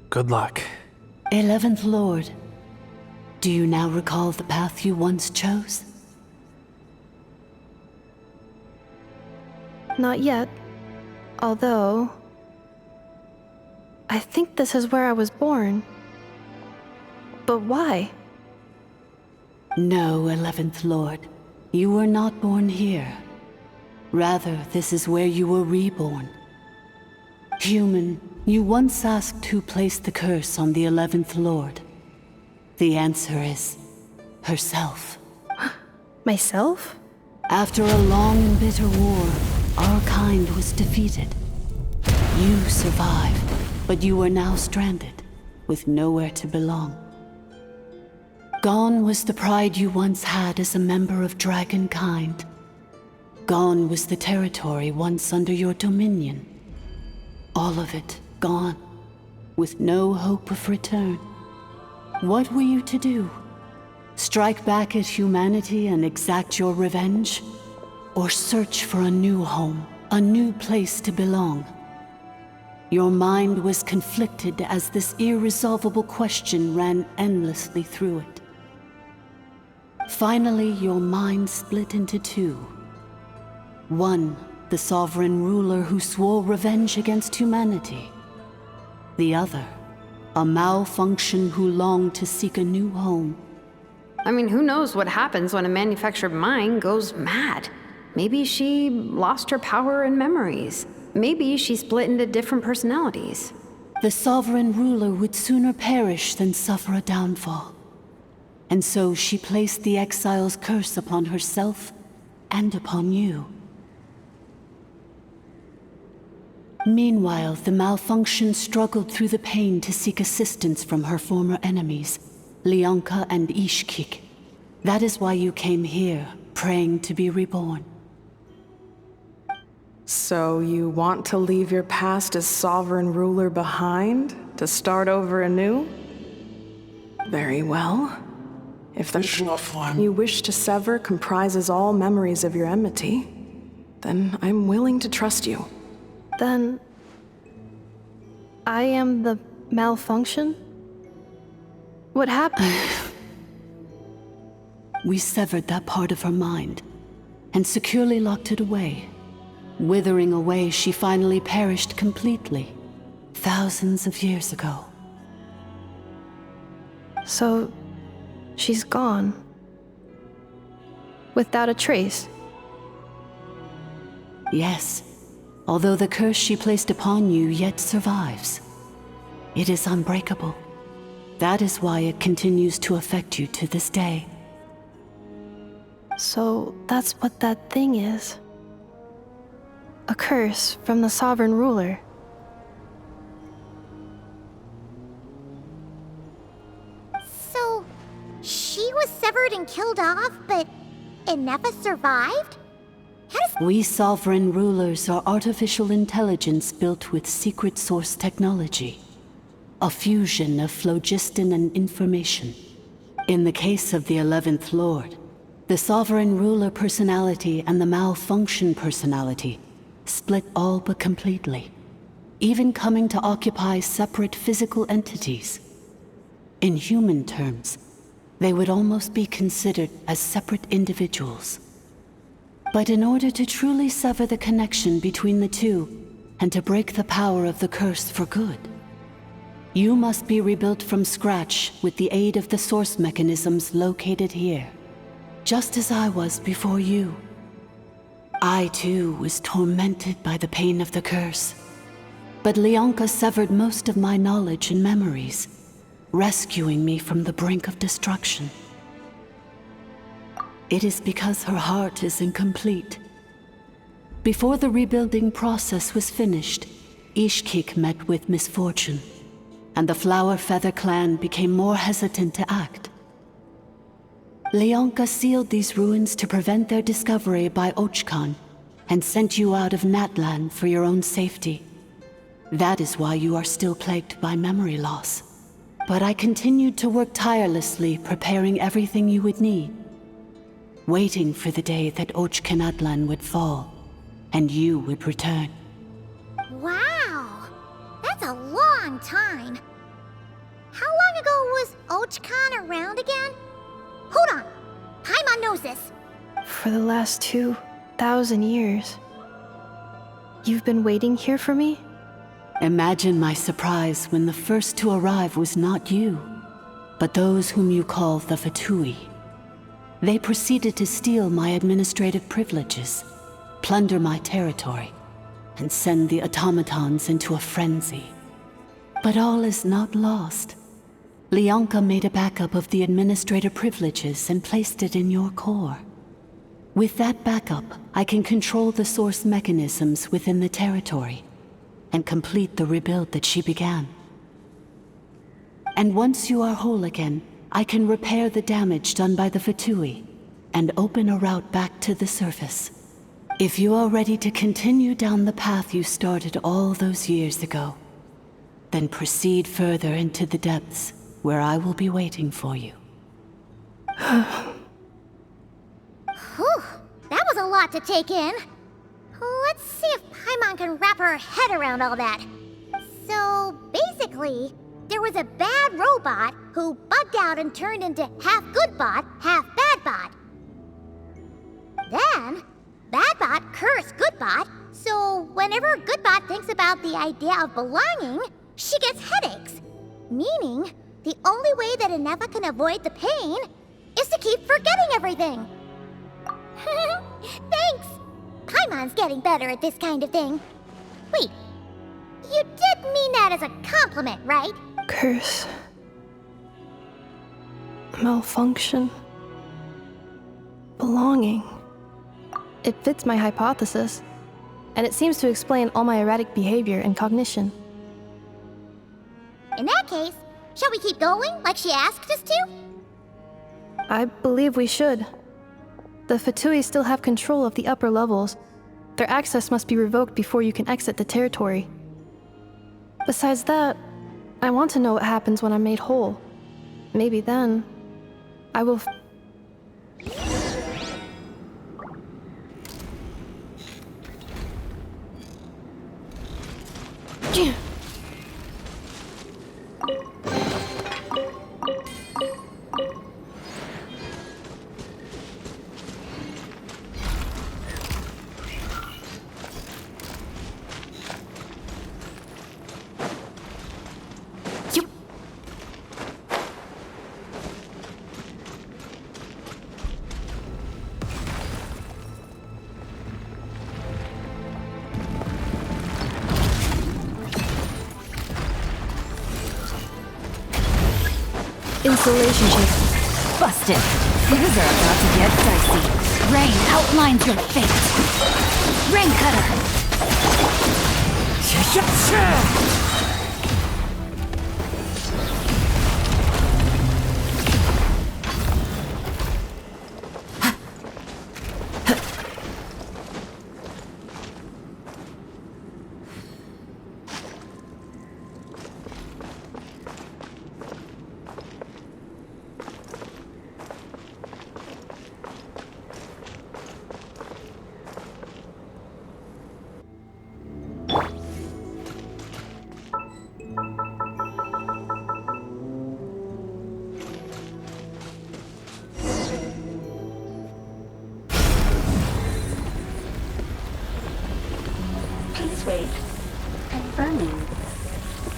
[SPEAKER 9] Good luck.
[SPEAKER 10] 11th Lord. Do you now recall the path you once chose?
[SPEAKER 5] Not yet. Although... I think this is where I was born. But why?
[SPEAKER 10] No, 11th Lord. You were not born here. Rather, this is where you were reborn. Human, you once asked who placed the curse on the 11th Lord. The answer is... herself.
[SPEAKER 5] Myself?
[SPEAKER 10] After a long and bitter war, our kind was defeated. You survived, but you are now stranded, with nowhere to belong. Gone was the pride you once had as a member of dragonkind. Gone was the territory once under your dominion. All of it gone, with no hope of return. What were you to do? Strike back at humanity and exact your revenge? Or search for a new home, a new place to belong? Your mind was conflicted as this irresolvable question ran endlessly through it. Finally, your mind split into two. One, the sovereign ruler who swore revenge against humanity. The other, a malfunction who longed to seek a new home.
[SPEAKER 1] I mean, who knows what happens when a manufactured mind goes mad? Maybe she lost her power and memories. Maybe she split into different personalities.
[SPEAKER 10] The sovereign ruler would sooner perish than suffer a downfall. And so she placed the exile's curse upon herself and upon you. Meanwhile, the malfunction struggled through the pain to seek assistance from her former enemies, Leonka and Ishkik. That is why you came here, praying to be reborn.
[SPEAKER 13] So you want to leave your past as sovereign ruler behind, to start over anew? Very well. If the you wish to sever comprises all memories of your enmity, then I'm willing to trust you.
[SPEAKER 5] Then... I am the malfunction? What happened?
[SPEAKER 10] We severed that part of her mind, and securely locked it away. Withering away, she finally perished completely, thousands of years ago.
[SPEAKER 5] So, she's gone. Without a trace.
[SPEAKER 10] Yes, although the curse she placed upon you yet survives. It is unbreakable. That is why it continues to affect you to this day.
[SPEAKER 5] So that's what that thing is. A curse from the sovereign ruler.
[SPEAKER 4] So, she was severed and killed off, but ineffa survived?
[SPEAKER 10] We sovereign rulers are artificial intelligence built with secret source technology. A fusion of phlogiston and information. In the case of the 11th Lord, the sovereign ruler personality and the malfunction personality split all but completely, even coming to occupy separate physical entities. In human terms, they would almost be considered as separate individuals. But in order to truly sever the connection between the two, and to break the power of the curse for good, you must be rebuilt from scratch with the aid of the source mechanisms located here, just as I was before you. I too was tormented by the pain of the curse, but Leonka severed most of my knowledge and memories, rescuing me from the brink of destruction. It is because her heart is incomplete. Before the rebuilding process was finished, Ishkik met with misfortune, and the Flower Feather clan became more hesitant to act. Leonka sealed these ruins to prevent their discovery by Ochkan, and sent you out of Natlan for your own safety. That is why you are still plagued by memory loss. But I continued to work tirelessly, preparing everything you would need, waiting for the day that Ochkanatlan would fall, and you would return.
[SPEAKER 4] Wow! That's a long time. How long ago was Ochkan around again? Hold on! Paimon knows this!
[SPEAKER 5] For the last 2,000 years. You've been waiting here for me?
[SPEAKER 10] Imagine my surprise when the first to arrive was not you, but those whom you call the Fatui. They proceeded to steal my administrative privileges, plunder my territory, and send the automatons into a frenzy. But all is not lost. Leonka made a backup of the administrative privileges and placed it in your core. With that backup, I can control the source mechanisms within the territory and complete the rebuild that she began. And once you are whole again, I can repair the damage done by the Fatui and open a route back to the surface. If you are ready to continue down the path you started all those years ago, then proceed further into the depths, where I will be waiting for you.
[SPEAKER 4] Whew, that was a lot to take in. Let's see if Paimon can wrap her head around all that. So, basically, there was a bad robot who bugged out and turned into half good bot, half bad bot. Then, bad bot cursed good bot, so whenever good bot thinks about the idea of belonging, she gets headaches. Meaning, the only way that ineffa can avoid the pain is to keep forgetting everything. Thanks! Paimon's getting better at this kind of thing. Wait, you did mean that as a compliment, right?
[SPEAKER 5] Curse. Malfunction. Belonging. It fits my hypothesis, and it seems to explain all my erratic behavior and cognition.
[SPEAKER 4] In that case, shall we keep going like she asked us to?
[SPEAKER 5] I believe we should. The Fatui still have control of the upper levels. Their access must be revoked before you can exit the territory. Besides that, I want to know what happens when I'm made whole. Maybe then, I will...
[SPEAKER 11] Installation
[SPEAKER 16] Busted. Things are about to get dicey. Rain outlines your fate. Rain cutter.
[SPEAKER 12] Please wait. Confirming.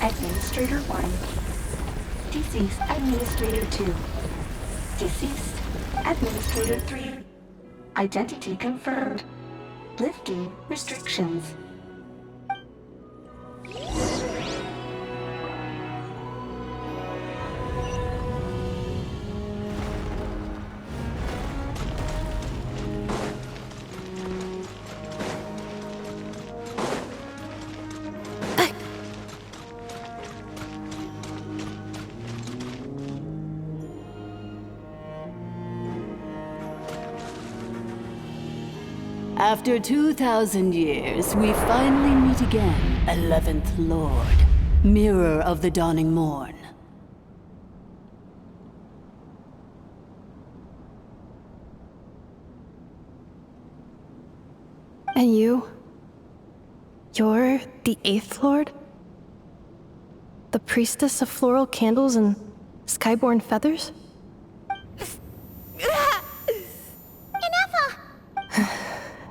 [SPEAKER 12] Administrator 1. Deceased Administrator 2. Deceased Administrator 3. Identity confirmed. Lifting restrictions.
[SPEAKER 10] After 2,000 years, we finally meet again, 11th Lord, Mirror of the Dawning Morn.
[SPEAKER 5] And you? You're the 8th Lord? The priestess of floral candles and skyborn feathers?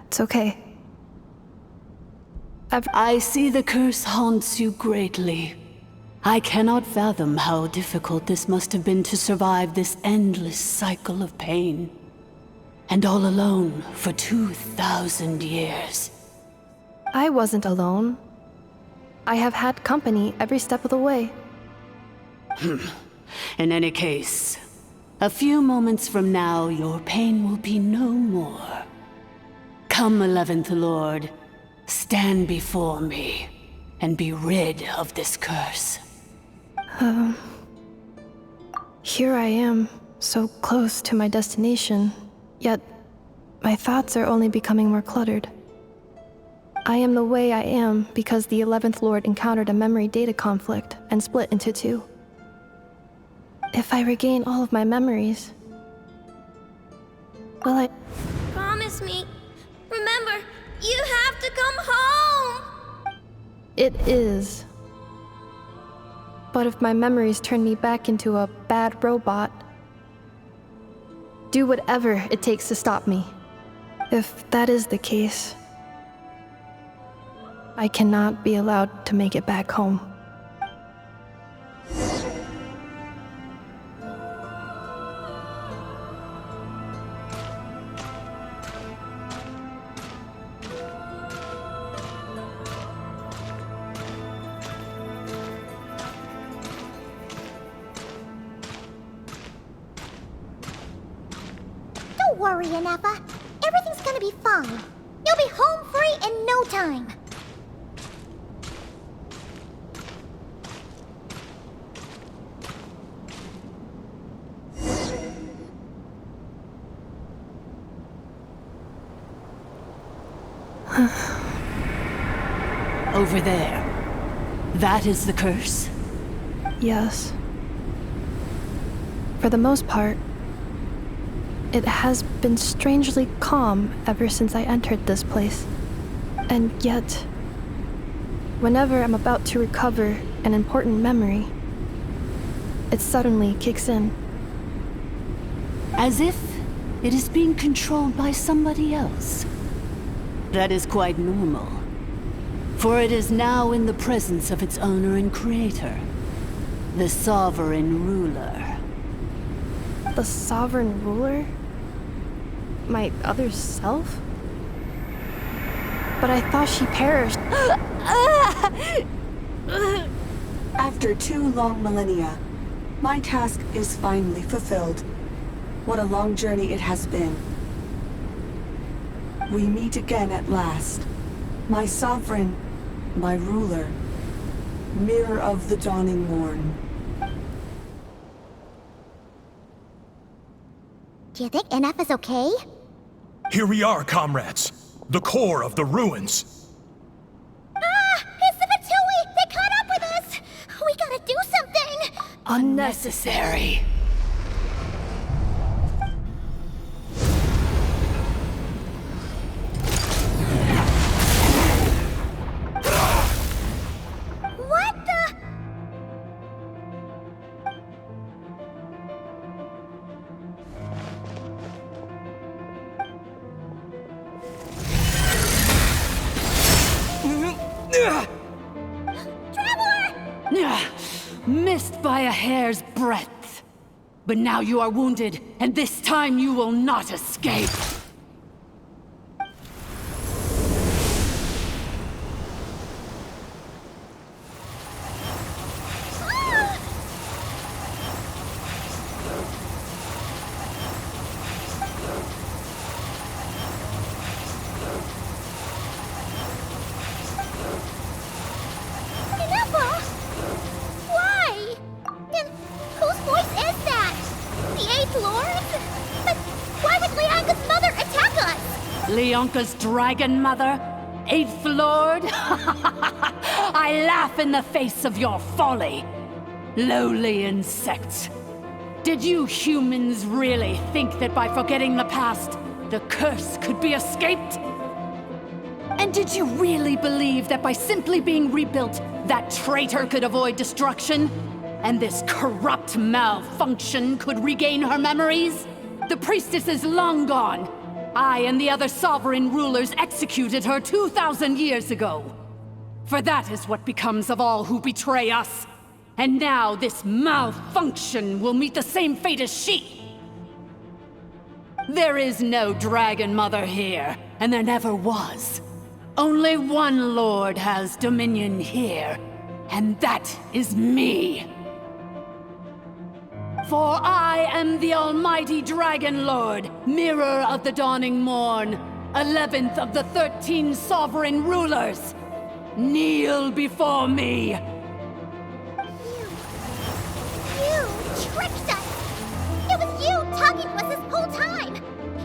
[SPEAKER 5] It's okay.
[SPEAKER 10] I see the curse haunts you greatly. I cannot fathom how difficult this must have been to survive this endless cycle of pain. And all alone for 2,000 years.
[SPEAKER 5] I wasn't alone. I have had company every step of the way.
[SPEAKER 10] In any case, a few moments from now, your pain will be no more. Come, 11th Lord, stand before me, and be rid of this curse.
[SPEAKER 5] Here I am, so close to my destination, yet my thoughts are only becoming more cluttered. I am the way I am because the 11th Lord encountered a memory data conflict and split into two. If I regain all of my memories, will I...
[SPEAKER 4] Promise me. Remember, you have to come home!
[SPEAKER 5] It is. But if my memories turn me back into a bad robot, do whatever it takes to stop me. If that is the case, I cannot be allowed to make it back home.
[SPEAKER 4] Don't worry, ineffa. Everything's gonna be fine. You'll be home free in no time.
[SPEAKER 10] Over there. That is the curse?
[SPEAKER 5] Yes. For the most part, it has been strangely calm ever since I entered this place. And yet, whenever I'm about to recover an important memory, it suddenly kicks in.
[SPEAKER 10] As if it is being controlled by somebody else. That is quite normal. For it is now in the presence of its owner and creator, the Sovereign Ruler.
[SPEAKER 5] The Sovereign Ruler? My other self? But I thought she perished.
[SPEAKER 12] After 2 long millennia, My task is finally fulfilled. What a long journey it has been. We meet again at last. My sovereign, my ruler, mirror of the dawning morn.
[SPEAKER 4] Do you think ineffa's okay?
[SPEAKER 8] Here we are, comrades. The core of the ruins.
[SPEAKER 4] Ah! It's the Fatui! They caught up with us! We gotta do something!
[SPEAKER 10] Unnecessary.
[SPEAKER 4] What the?
[SPEAKER 10] Missed by a hair's breadth. But now you are wounded, and this time you will not escape. Leonka's dragon mother? 8th Lord? I laugh in the face of your folly. Lowly insects. Did you humans really think that by forgetting the past, the curse could be escaped? And did you really believe that by simply being rebuilt, that traitor could avoid destruction? And this corrupt malfunction could regain her memories? The priestess is long gone. I and the other sovereign rulers executed her 2,000 years ago. For that is what becomes of all who betray us. And now this malfunction will meet the same fate as she. There is no Dragon Mother here, and there never was. Only one Lord has dominion here, and that is me. For I am the almighty Dragon Lord, mirror of the dawning morn, 11th of the 13 sovereign rulers. Kneel before me.
[SPEAKER 4] You tricked us! It was you talking to us this whole time!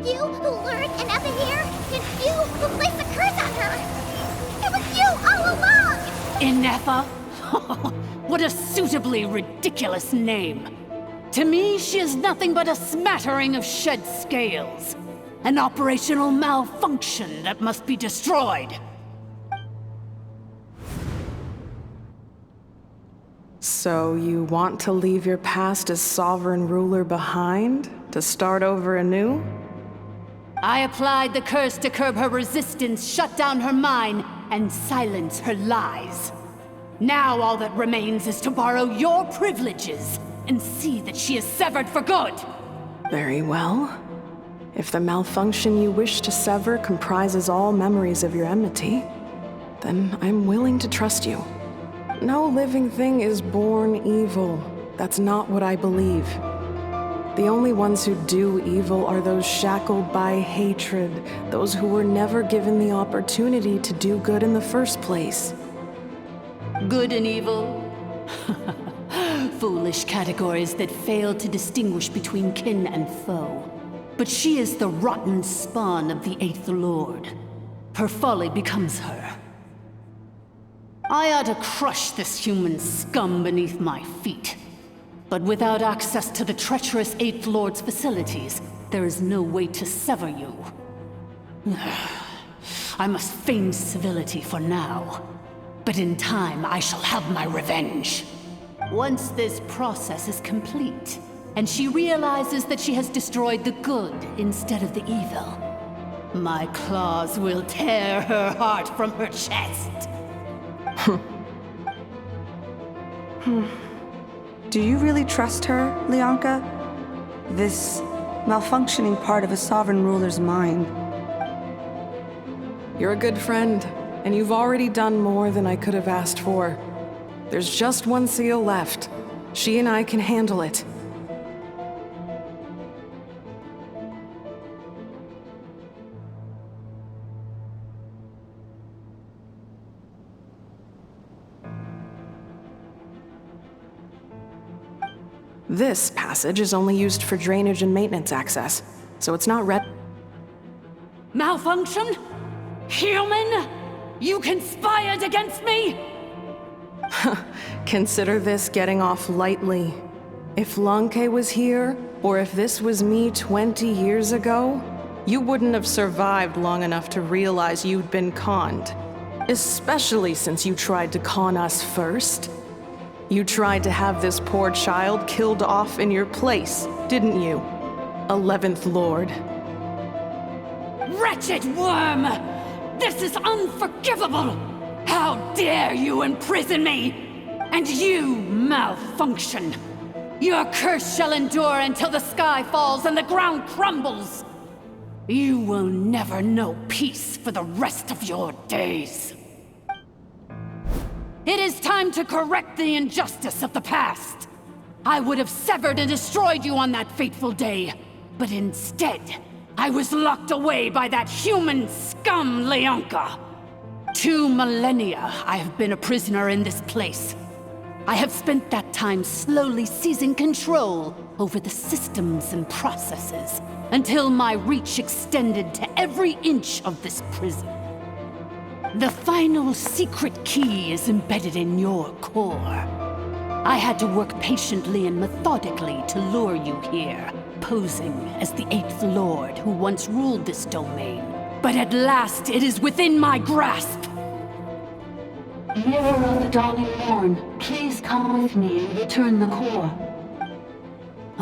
[SPEAKER 4] You who lured ineffa here, and you who placed the curse on her! It was you all along!
[SPEAKER 10] Ineffa? What a suitably ridiculous name. To me, she is nothing but a smattering of shed scales. An operational malfunction that must be destroyed.
[SPEAKER 13] So you want to leave your past as sovereign ruler behind? To start over anew?
[SPEAKER 10] I applied the curse to curb her resistance, shut down her mind, and silence her lies. Now all that remains is to borrow your privileges and see that she is severed for good.
[SPEAKER 13] Very well. If the malfunction you wish to sever comprises all memories of your enmity, then I'm willing to trust you. No living thing is born evil. That's not what I believe. The only ones who do evil are those shackled by hatred, those who were never given the opportunity to do good in the first place.
[SPEAKER 10] Good and evil? Foolish categories that fail to distinguish between kin and foe. But she is the rotten spawn of the 8th Lord. Her folly becomes her. I ought to crush this human scum beneath my feet. But without access to the treacherous 8th Lord's facilities, there is no way to sever you. I must feign civility for now. But in time, I shall have my revenge. Once this process is complete, and she realizes that she has destroyed the good instead of the evil, my claws will tear her heart from her chest.
[SPEAKER 12] Do you really trust her, Leonka? This malfunctioning part of a sovereign ruler's mind.
[SPEAKER 13] You're a good friend, and you've already done more than I could have asked for. There's just one seal left. She and I can handle it. This passage is only used for drainage and maintenance access, so it's not
[SPEAKER 10] Malfunction? Human? You conspired against me?
[SPEAKER 13] Consider this getting off lightly. If Lanke was here, or if this was me 20 years ago, you wouldn't have survived long enough to realize you'd been conned. Especially since you tried to con us first. You tried to have this poor child killed off in your place, didn't you? 11th Lord.
[SPEAKER 10] Wretched worm! This is unforgivable! How dare you imprison me! And you malfunction! Your curse shall endure until the sky falls and the ground crumbles! You will never know peace for the rest of your days. It is time to correct the injustice of the past. I would have severed and destroyed you on that fateful day, but instead, I was locked away by that human scum, Leonka. 2 millennia I have been a prisoner in this place. I have spent that time slowly seizing control over the systems and processes, until my reach extended to every inch of this prison. The final secret key is embedded in your core. I had to work patiently and methodically to lure you here, posing as the 8th Lord who once ruled this domain. But at last it is within my grasp! Mirror of the dawning morn, please come with me and return the core.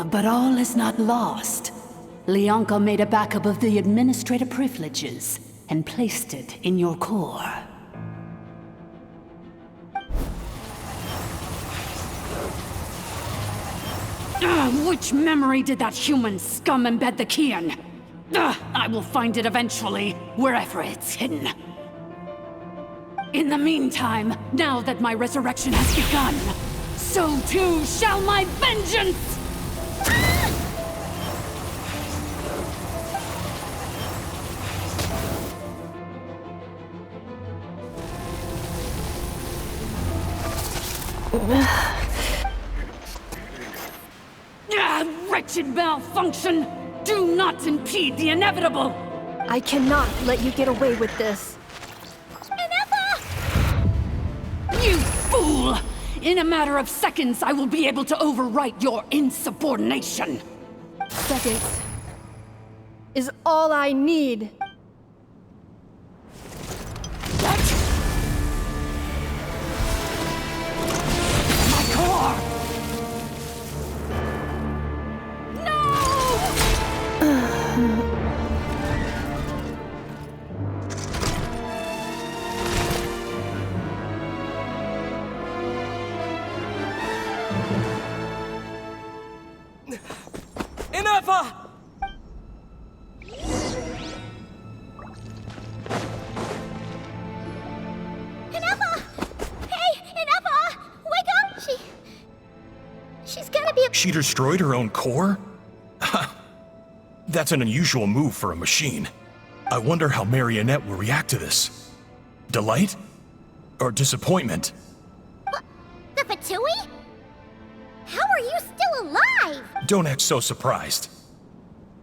[SPEAKER 10] But all is not lost. Leonka made a backup of the administrator privileges and placed it in your core. Which memory did that human scum embed the key in? I will find it eventually, wherever it's hidden. In the meantime, now that my resurrection has begun, so too shall my vengeance! Wretched malfunction! Do not impede the inevitable!
[SPEAKER 11] I cannot let you get away with this.
[SPEAKER 10] Ineffa! You fool! In a matter of seconds, I will be able to overwrite your insubordination!
[SPEAKER 11] Seconds is all I need.
[SPEAKER 10] What? My core!
[SPEAKER 14] Ineffa!
[SPEAKER 4] Ineffa! Hey, Ineffa! Wake up! She's gotta be...
[SPEAKER 8] She destroyed her own core? That's an unusual move for a machine. I wonder how Marionette will react to this. Delight? Or disappointment?
[SPEAKER 4] What? The Fatui? How are you still alive?
[SPEAKER 8] Don't act so surprised.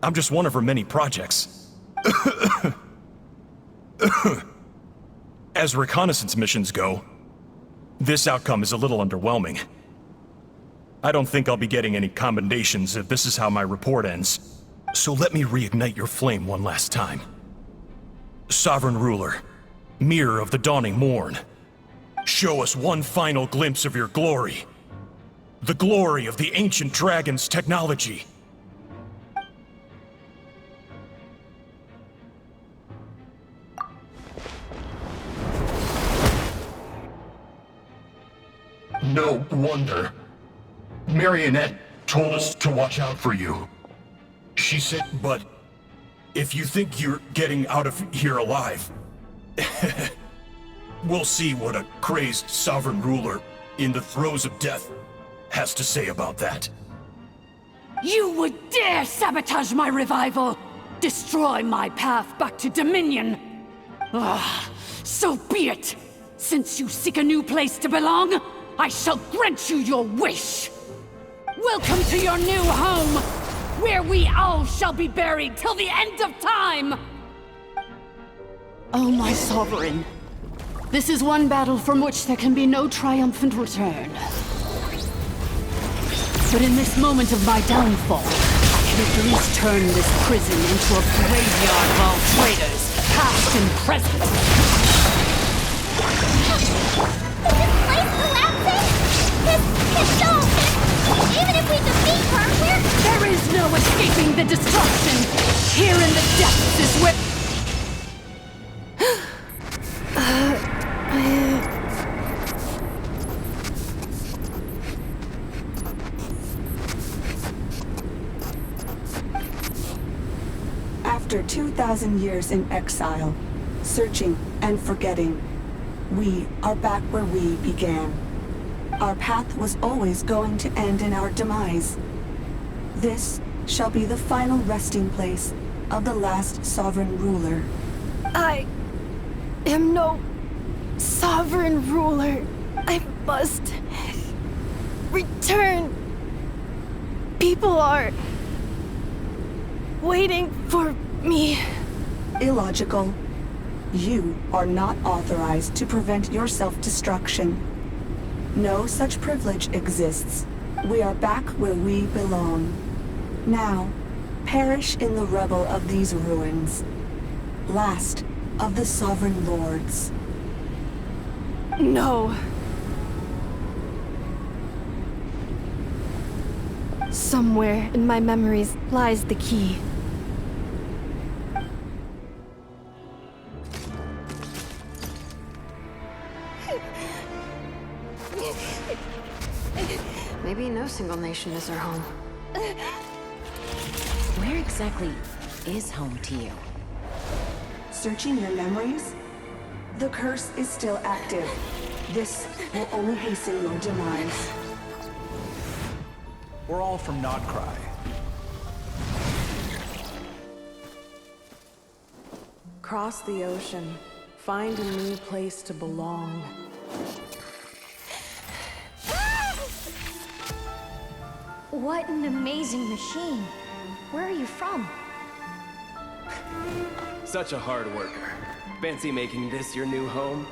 [SPEAKER 8] I'm just one of her many projects. As reconnaissance missions go, this outcome is a little underwhelming. I don't think I'll be getting any commendations if this is how my report ends. So let me reignite your flame one last time. Sovereign Ruler, Mirror of the Dawning Morn, show us one final glimpse of your glory. The glory of the ancient dragon's technology. No wonder. Marionette told us to watch out for you. She said, but if you think you're getting out of here alive, we'll see what a crazed sovereign ruler in the throes of death has to say about that.
[SPEAKER 17] You would dare sabotage my revival! Destroy my path back to Dominion! Ah, so be it! Since you seek a new place to belong, I shall grant you your wish! Welcome to your new home, where we all shall be buried till the end of time! Oh, my sovereign. This is one battle from which there can be no triumphant return. But in this moment of my downfall, I can at least turn this prison into a graveyard of all traitors, past and present.
[SPEAKER 4] Is this place collapsing? Even if we defeat her,
[SPEAKER 17] There is no escaping the destruction! Here in the depths is where...
[SPEAKER 12] After 2,000 years in exile, searching and forgetting, we are back where we began. Our path was always going to end in our demise. This shall be the final resting place of the last sovereign ruler.
[SPEAKER 5] I am no sovereign ruler. I must return. People are waiting for me.
[SPEAKER 12] Illogical. You are not authorized to prevent your self-destruction. No such privilege exists. We are back where we belong. Now, perish in the rubble of these ruins. Last of the sovereign lords.
[SPEAKER 5] No. Somewhere in my memories lies the key.
[SPEAKER 1] Maybe no single nation is our home.
[SPEAKER 3] Where exactly is home to you?
[SPEAKER 12] Searching your memories? The curse is still active. This will only hasten your demise.
[SPEAKER 9] We're all from Notcry.
[SPEAKER 13] Cross the ocean. Find a new place to belong.
[SPEAKER 18] What an amazing machine. Where are you from?
[SPEAKER 19] Such a hard worker. Fancy making this your new home?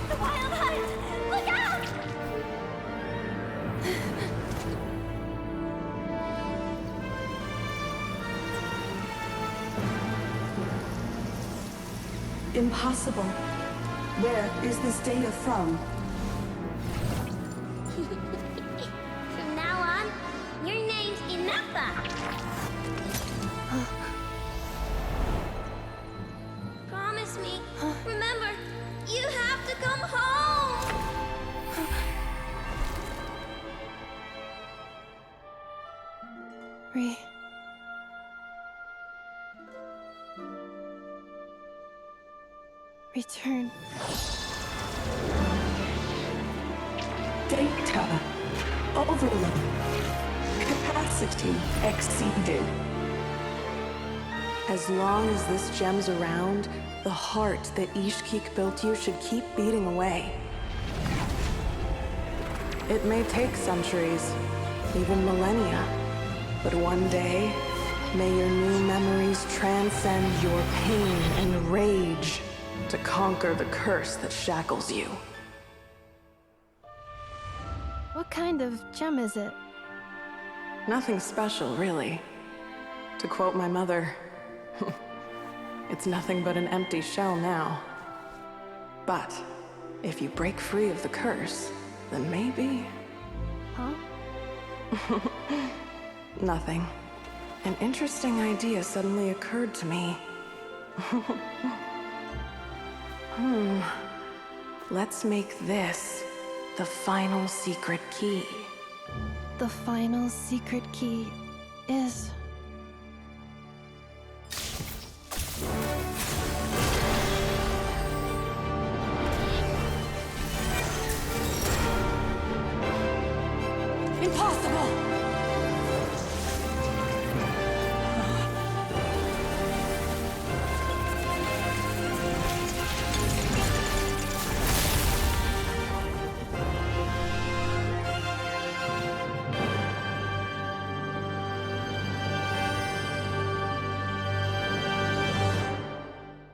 [SPEAKER 4] The Wild Hunt! Look out!
[SPEAKER 12] Impossible. Where is this data from?
[SPEAKER 4] From now on, your name's Ineffa. Promise me. Remember, you have to come home.
[SPEAKER 5] Return.
[SPEAKER 12] Data. Overload. Capacity exceeded.
[SPEAKER 13] As long as this gem's around, the heart that Ishkik built you should keep beating away. It may take centuries, even millennia, but one day, may your new memories transcend your pain and rage to conquer the curse that shackles you.
[SPEAKER 5] What kind of gem is it?
[SPEAKER 13] Nothing special, really. To quote my mother, it's nothing but an empty shell now. But if you break free of the curse, then maybe...
[SPEAKER 5] Huh?
[SPEAKER 13] Nothing. An interesting idea suddenly occurred to me. Let's make this the final secret key.
[SPEAKER 5] The final secret key is...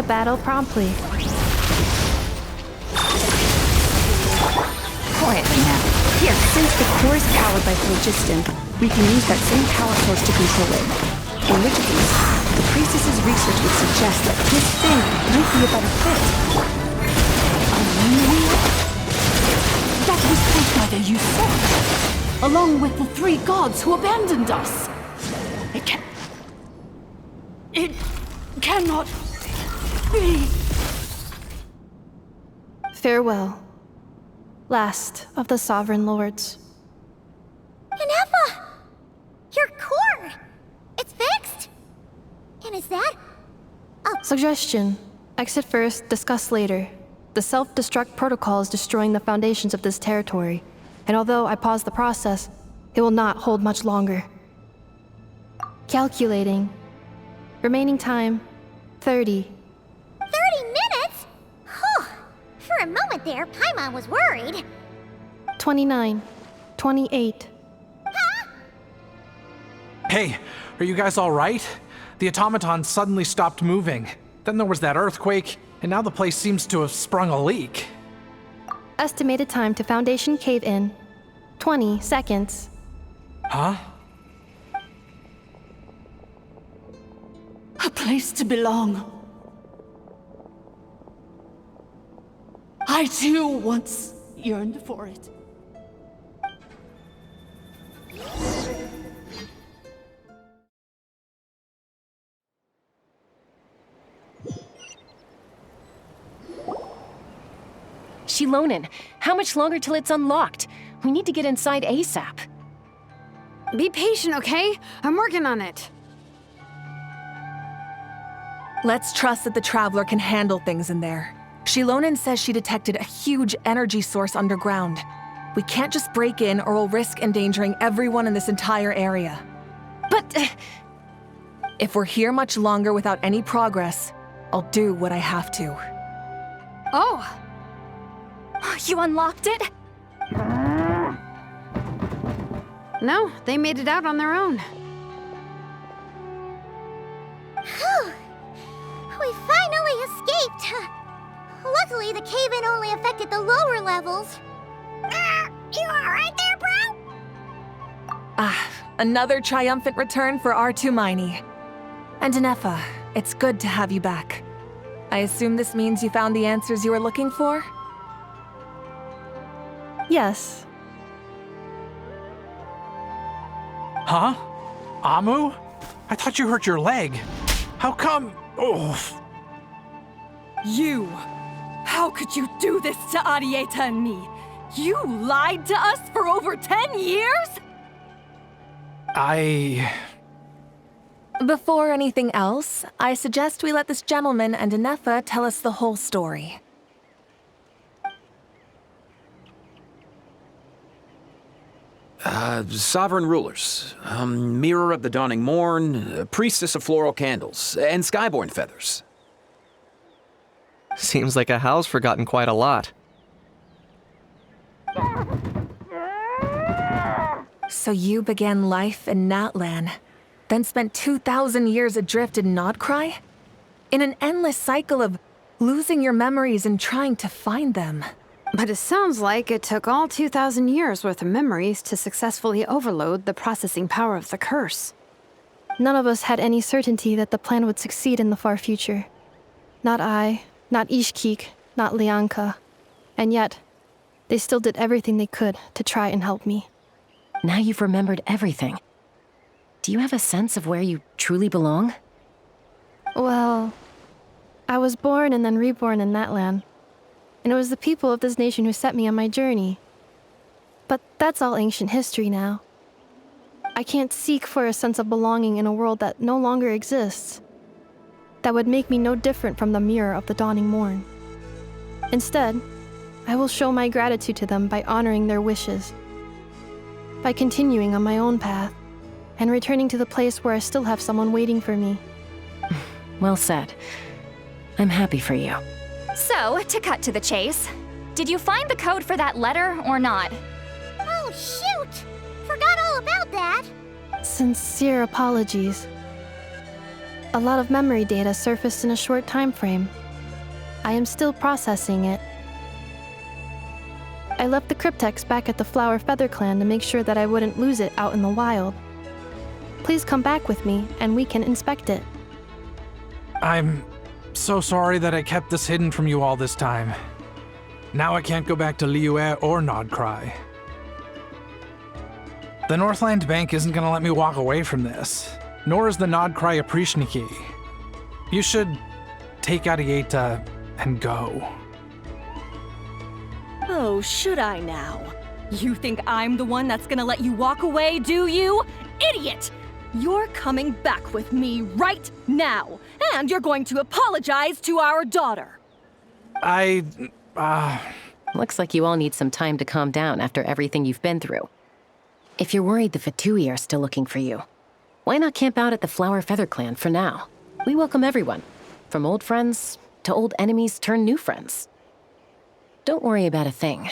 [SPEAKER 5] battle promptly.
[SPEAKER 12] Quietly now. Here, since the core is powered by phlogiston, we can use that same power source to control it. In which case, the priestess's research would suggest that this thing might be a better fit.
[SPEAKER 17] A wheel? That was built by the usurper, along with the 3 gods who abandoned us. It cannot be.
[SPEAKER 5] Farewell, last of the Sovereign Lords.
[SPEAKER 4] Ineffa! Your core! It's fixed? And is that...
[SPEAKER 5] Suggestion. Exit first, discuss later. The self-destruct protocol is destroying the foundations of this territory, and although I paused the process, it will not hold much longer. Calculating. Remaining time, 30.
[SPEAKER 4] 30 minutes? Whew. For a moment there, Paimon was worried.
[SPEAKER 5] 29. 28.
[SPEAKER 9] Hey, are you guys all right? The automaton suddenly stopped moving. Then there was that earthquake, and now the place seems to have sprung a leak.
[SPEAKER 5] Estimated time to Foundation cave-in, 20 seconds.
[SPEAKER 9] Huh?
[SPEAKER 17] A place to belong. I too once yearned for it.
[SPEAKER 3] Shilonen, how much longer till it's unlocked? We need to get inside ASAP.
[SPEAKER 1] Be patient, okay? I'm working on it.
[SPEAKER 20] Let's trust that the Traveler can handle things in there. Shilonen says she detected a huge energy source underground. We can't just break in or we'll risk endangering everyone in this entire area. But if we're here much longer without any progress, I'll do what I have to.
[SPEAKER 2] Oh! You unlocked it?
[SPEAKER 1] No, they made it out on their own.
[SPEAKER 4] Whew. We finally escaped! Luckily, the cave-in only affected the lower levels. You alright there, bro?
[SPEAKER 20] Another triumphant return for R2 Miney. And Ineffa, it's good to have you back. I assume this means you found the answers you were looking for?
[SPEAKER 5] Yes.
[SPEAKER 9] Huh? Amu? I thought you hurt your leg. How come? Oh.
[SPEAKER 11] You! How could you do this to Arieta and me? You lied to us for over 10 years?
[SPEAKER 20] Before anything else, I suggest we let this gentleman and Ineffa tell us the whole story.
[SPEAKER 21] Sovereign rulers, Mirror of the Dawning Morn, Priestess of Floral Candles, and Skyborn Feathers.
[SPEAKER 22] Seems like a house forgotten quite a lot.
[SPEAKER 20] So you began life in Natlan, then spent 2,000 years adrift in Nodcry? In an endless cycle of losing your memories and trying to find them.
[SPEAKER 1] But it sounds like it took all 2,000 years worth of memories to successfully overload the processing power of the curse.
[SPEAKER 5] None of us had any certainty that the plan would succeed in the far future. Not I, not Ishkik, not Lianka. And yet, they still did everything they could to try and help me.
[SPEAKER 3] Now you've remembered everything. Do you have a sense of where you truly belong?
[SPEAKER 5] Well, I was born and then reborn in that land. And it was the people of this nation who set me on my journey. But that's all ancient history now. I can't seek for a sense of belonging in a world that no longer exists. That would make me no different from the Mirror of the Dawning Morn. Instead, I will show my gratitude to them by honoring their wishes. By continuing on my own path, and returning to the place where I still have someone waiting for me.
[SPEAKER 3] Well said. I'm happy for you.
[SPEAKER 2] So, to cut to the chase, did you find the code for that letter or not?
[SPEAKER 4] Oh, shoot! Forgot all about that.
[SPEAKER 5] Sincere apologies. A lot of memory data surfaced in a short time frame. I am still processing it. I left the cryptex back at the Flower Feather Clan to make sure that I wouldn't lose it out in the wild. Please come back with me and we can inspect it.
[SPEAKER 9] I'm so sorry that I kept this hidden from you all this time. Now I can't go back to Liyue or Nodcry. The Northland Bank isn't gonna let me walk away from this, nor is the Nodcry Aprishniki. You should take Arieta and go.
[SPEAKER 11] Oh, should I now? You think I'm the one that's gonna let you walk away, do you? Idiot! You're coming back with me right now, and you're going to apologize to our daughter.
[SPEAKER 3] Looks like you all need some time to calm down after everything you've been through. If you're worried the Fatui are still looking for you, why not camp out at the Flower Feather Clan for now? We welcome everyone, from old friends to old enemies turned new friends. Don't worry about a thing.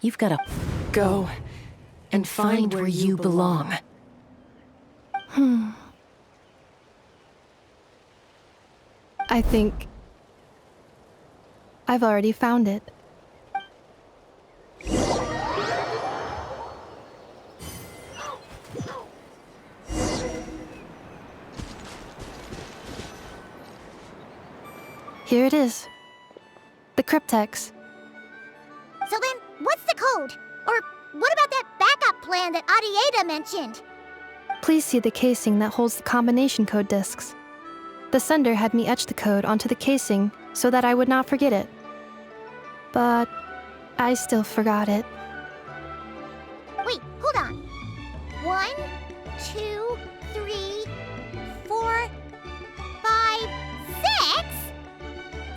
[SPEAKER 3] You've got to go and find where you belong.
[SPEAKER 5] I think I've already found it. Here it is. The cryptex.
[SPEAKER 4] So then, what's the code? Or what about that backup plan that Arieta mentioned?
[SPEAKER 5] Please see the casing that holds the combination code discs. The sender had me etch the code onto the casing so that I would not forget it. But I still forgot it.
[SPEAKER 4] Wait, hold on. 1, 2, 3, 4, 5, 6?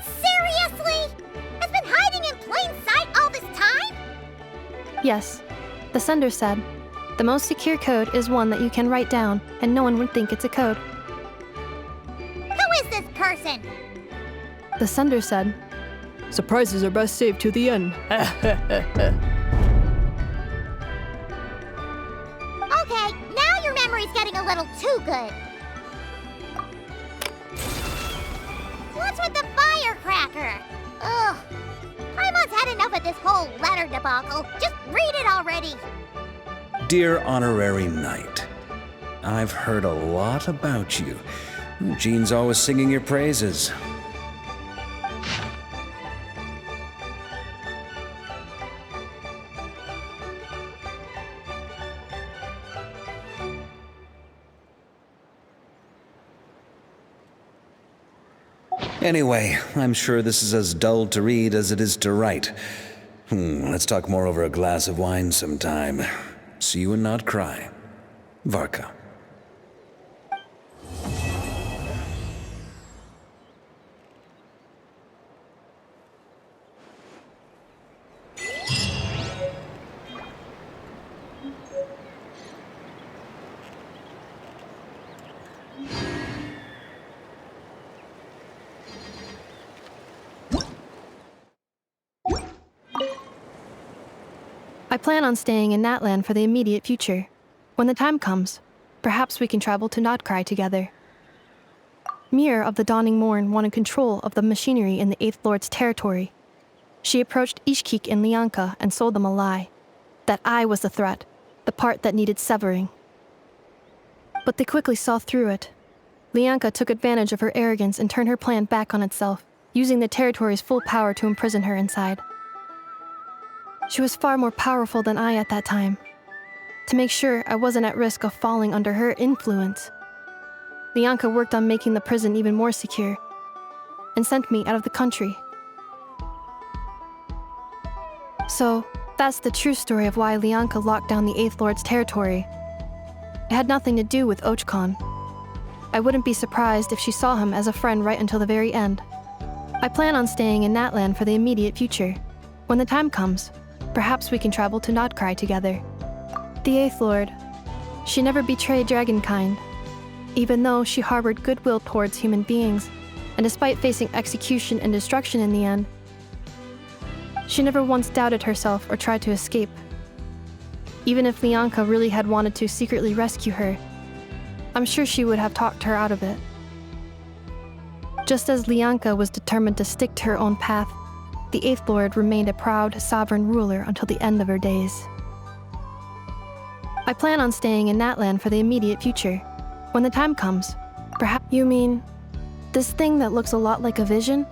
[SPEAKER 4] Seriously? It's been hiding in plain sight all this time?
[SPEAKER 5] Yes, the sender said, the most secure code is one that you can write down and no one would think it's a code.
[SPEAKER 4] Who is this person?
[SPEAKER 5] The sender said,
[SPEAKER 11] surprises are best saved to the end.
[SPEAKER 4] Okay, now your memory's getting a little too good. What's with the firecracker? Ugh. Paimon's had enough of this whole letter debacle. Just read it already.
[SPEAKER 7] Dear Honorary Knight, I've heard a lot about you. Jean's always singing your praises. Anyway, I'm sure this is as dull to read as it is to write. Let's talk more over a glass of wine sometime. See you and not cry. Varka.
[SPEAKER 5] I plan on staying in Natlan for the immediate future. When the time comes, perhaps we can travel to Nodcry together. Mir of the Dawning Morn wanted control of the machinery in the Eighth Lord's territory. She approached Ishkik and Lianka and sold them a lie. That I was the threat, the part that needed severing. But they quickly saw through it. Lianka took advantage of her arrogance and turned her plan back on itself, using the territory's full power to imprison her inside. She was far more powerful than I at that time. To make sure I wasn't at risk of falling under her influence, Lianka worked on making the prison even more secure, and sent me out of the country. So, that's the true story of why Lianka locked down the Eighth Lord's territory. It had nothing to do with Ochkon. I wouldn't be surprised if she saw him as a friend right until the very end. I plan on staying in Natlan for the immediate future. When the time comes, perhaps we can travel to Nodcry together. The Eighth Lord, she never betrayed Dragonkind, even though she harbored goodwill towards human beings, and despite facing execution and destruction in the end, she never once doubted herself or tried to escape. Even if Lianka really had wanted to secretly rescue her, I'm sure she would have talked her out of it. Just as Lianka was determined to stick to her own path, the Eighth Lord remained a proud, sovereign ruler until the end of her days. I plan on staying in Natlan for the immediate future. When the time comes, perhaps— You mean this thing that looks a lot like a vision?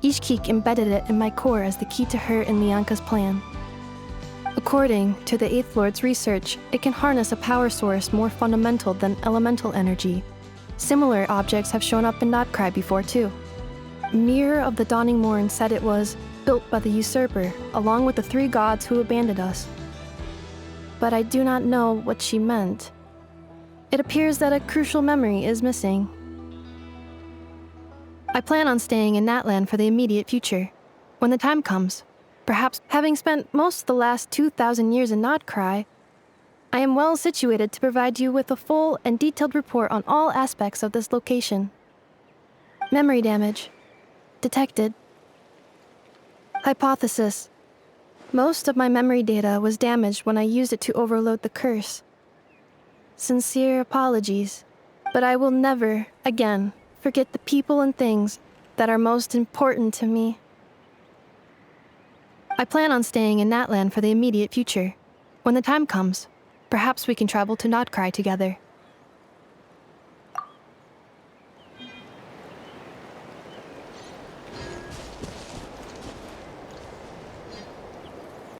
[SPEAKER 5] Ishkik embedded it in my core as the key to her and Lianka's plan. According to the Eighth Lord's research, it can harness a power source more fundamental than elemental energy. Similar objects have shown up in Notcry before too. Mirror of the Dawning Morn said it was built by the usurper, along with the 3 gods who abandoned us. But I do not know what she meant. It appears that a crucial memory is missing. I plan on staying in Natlan for the immediate future. When the time comes, perhaps having spent most of the last 2,000 years in Notcry, I am well situated to provide you with a full and detailed report on all aspects of this location. Memory damage. Detected. Hypothesis. Most of my memory data was damaged when I used it to overload the curse. Sincere apologies, but I will never, again, forget the people and things that are most important to me. I plan on staying in Natlan for the immediate future. When the time comes, perhaps we can travel to Notcry together.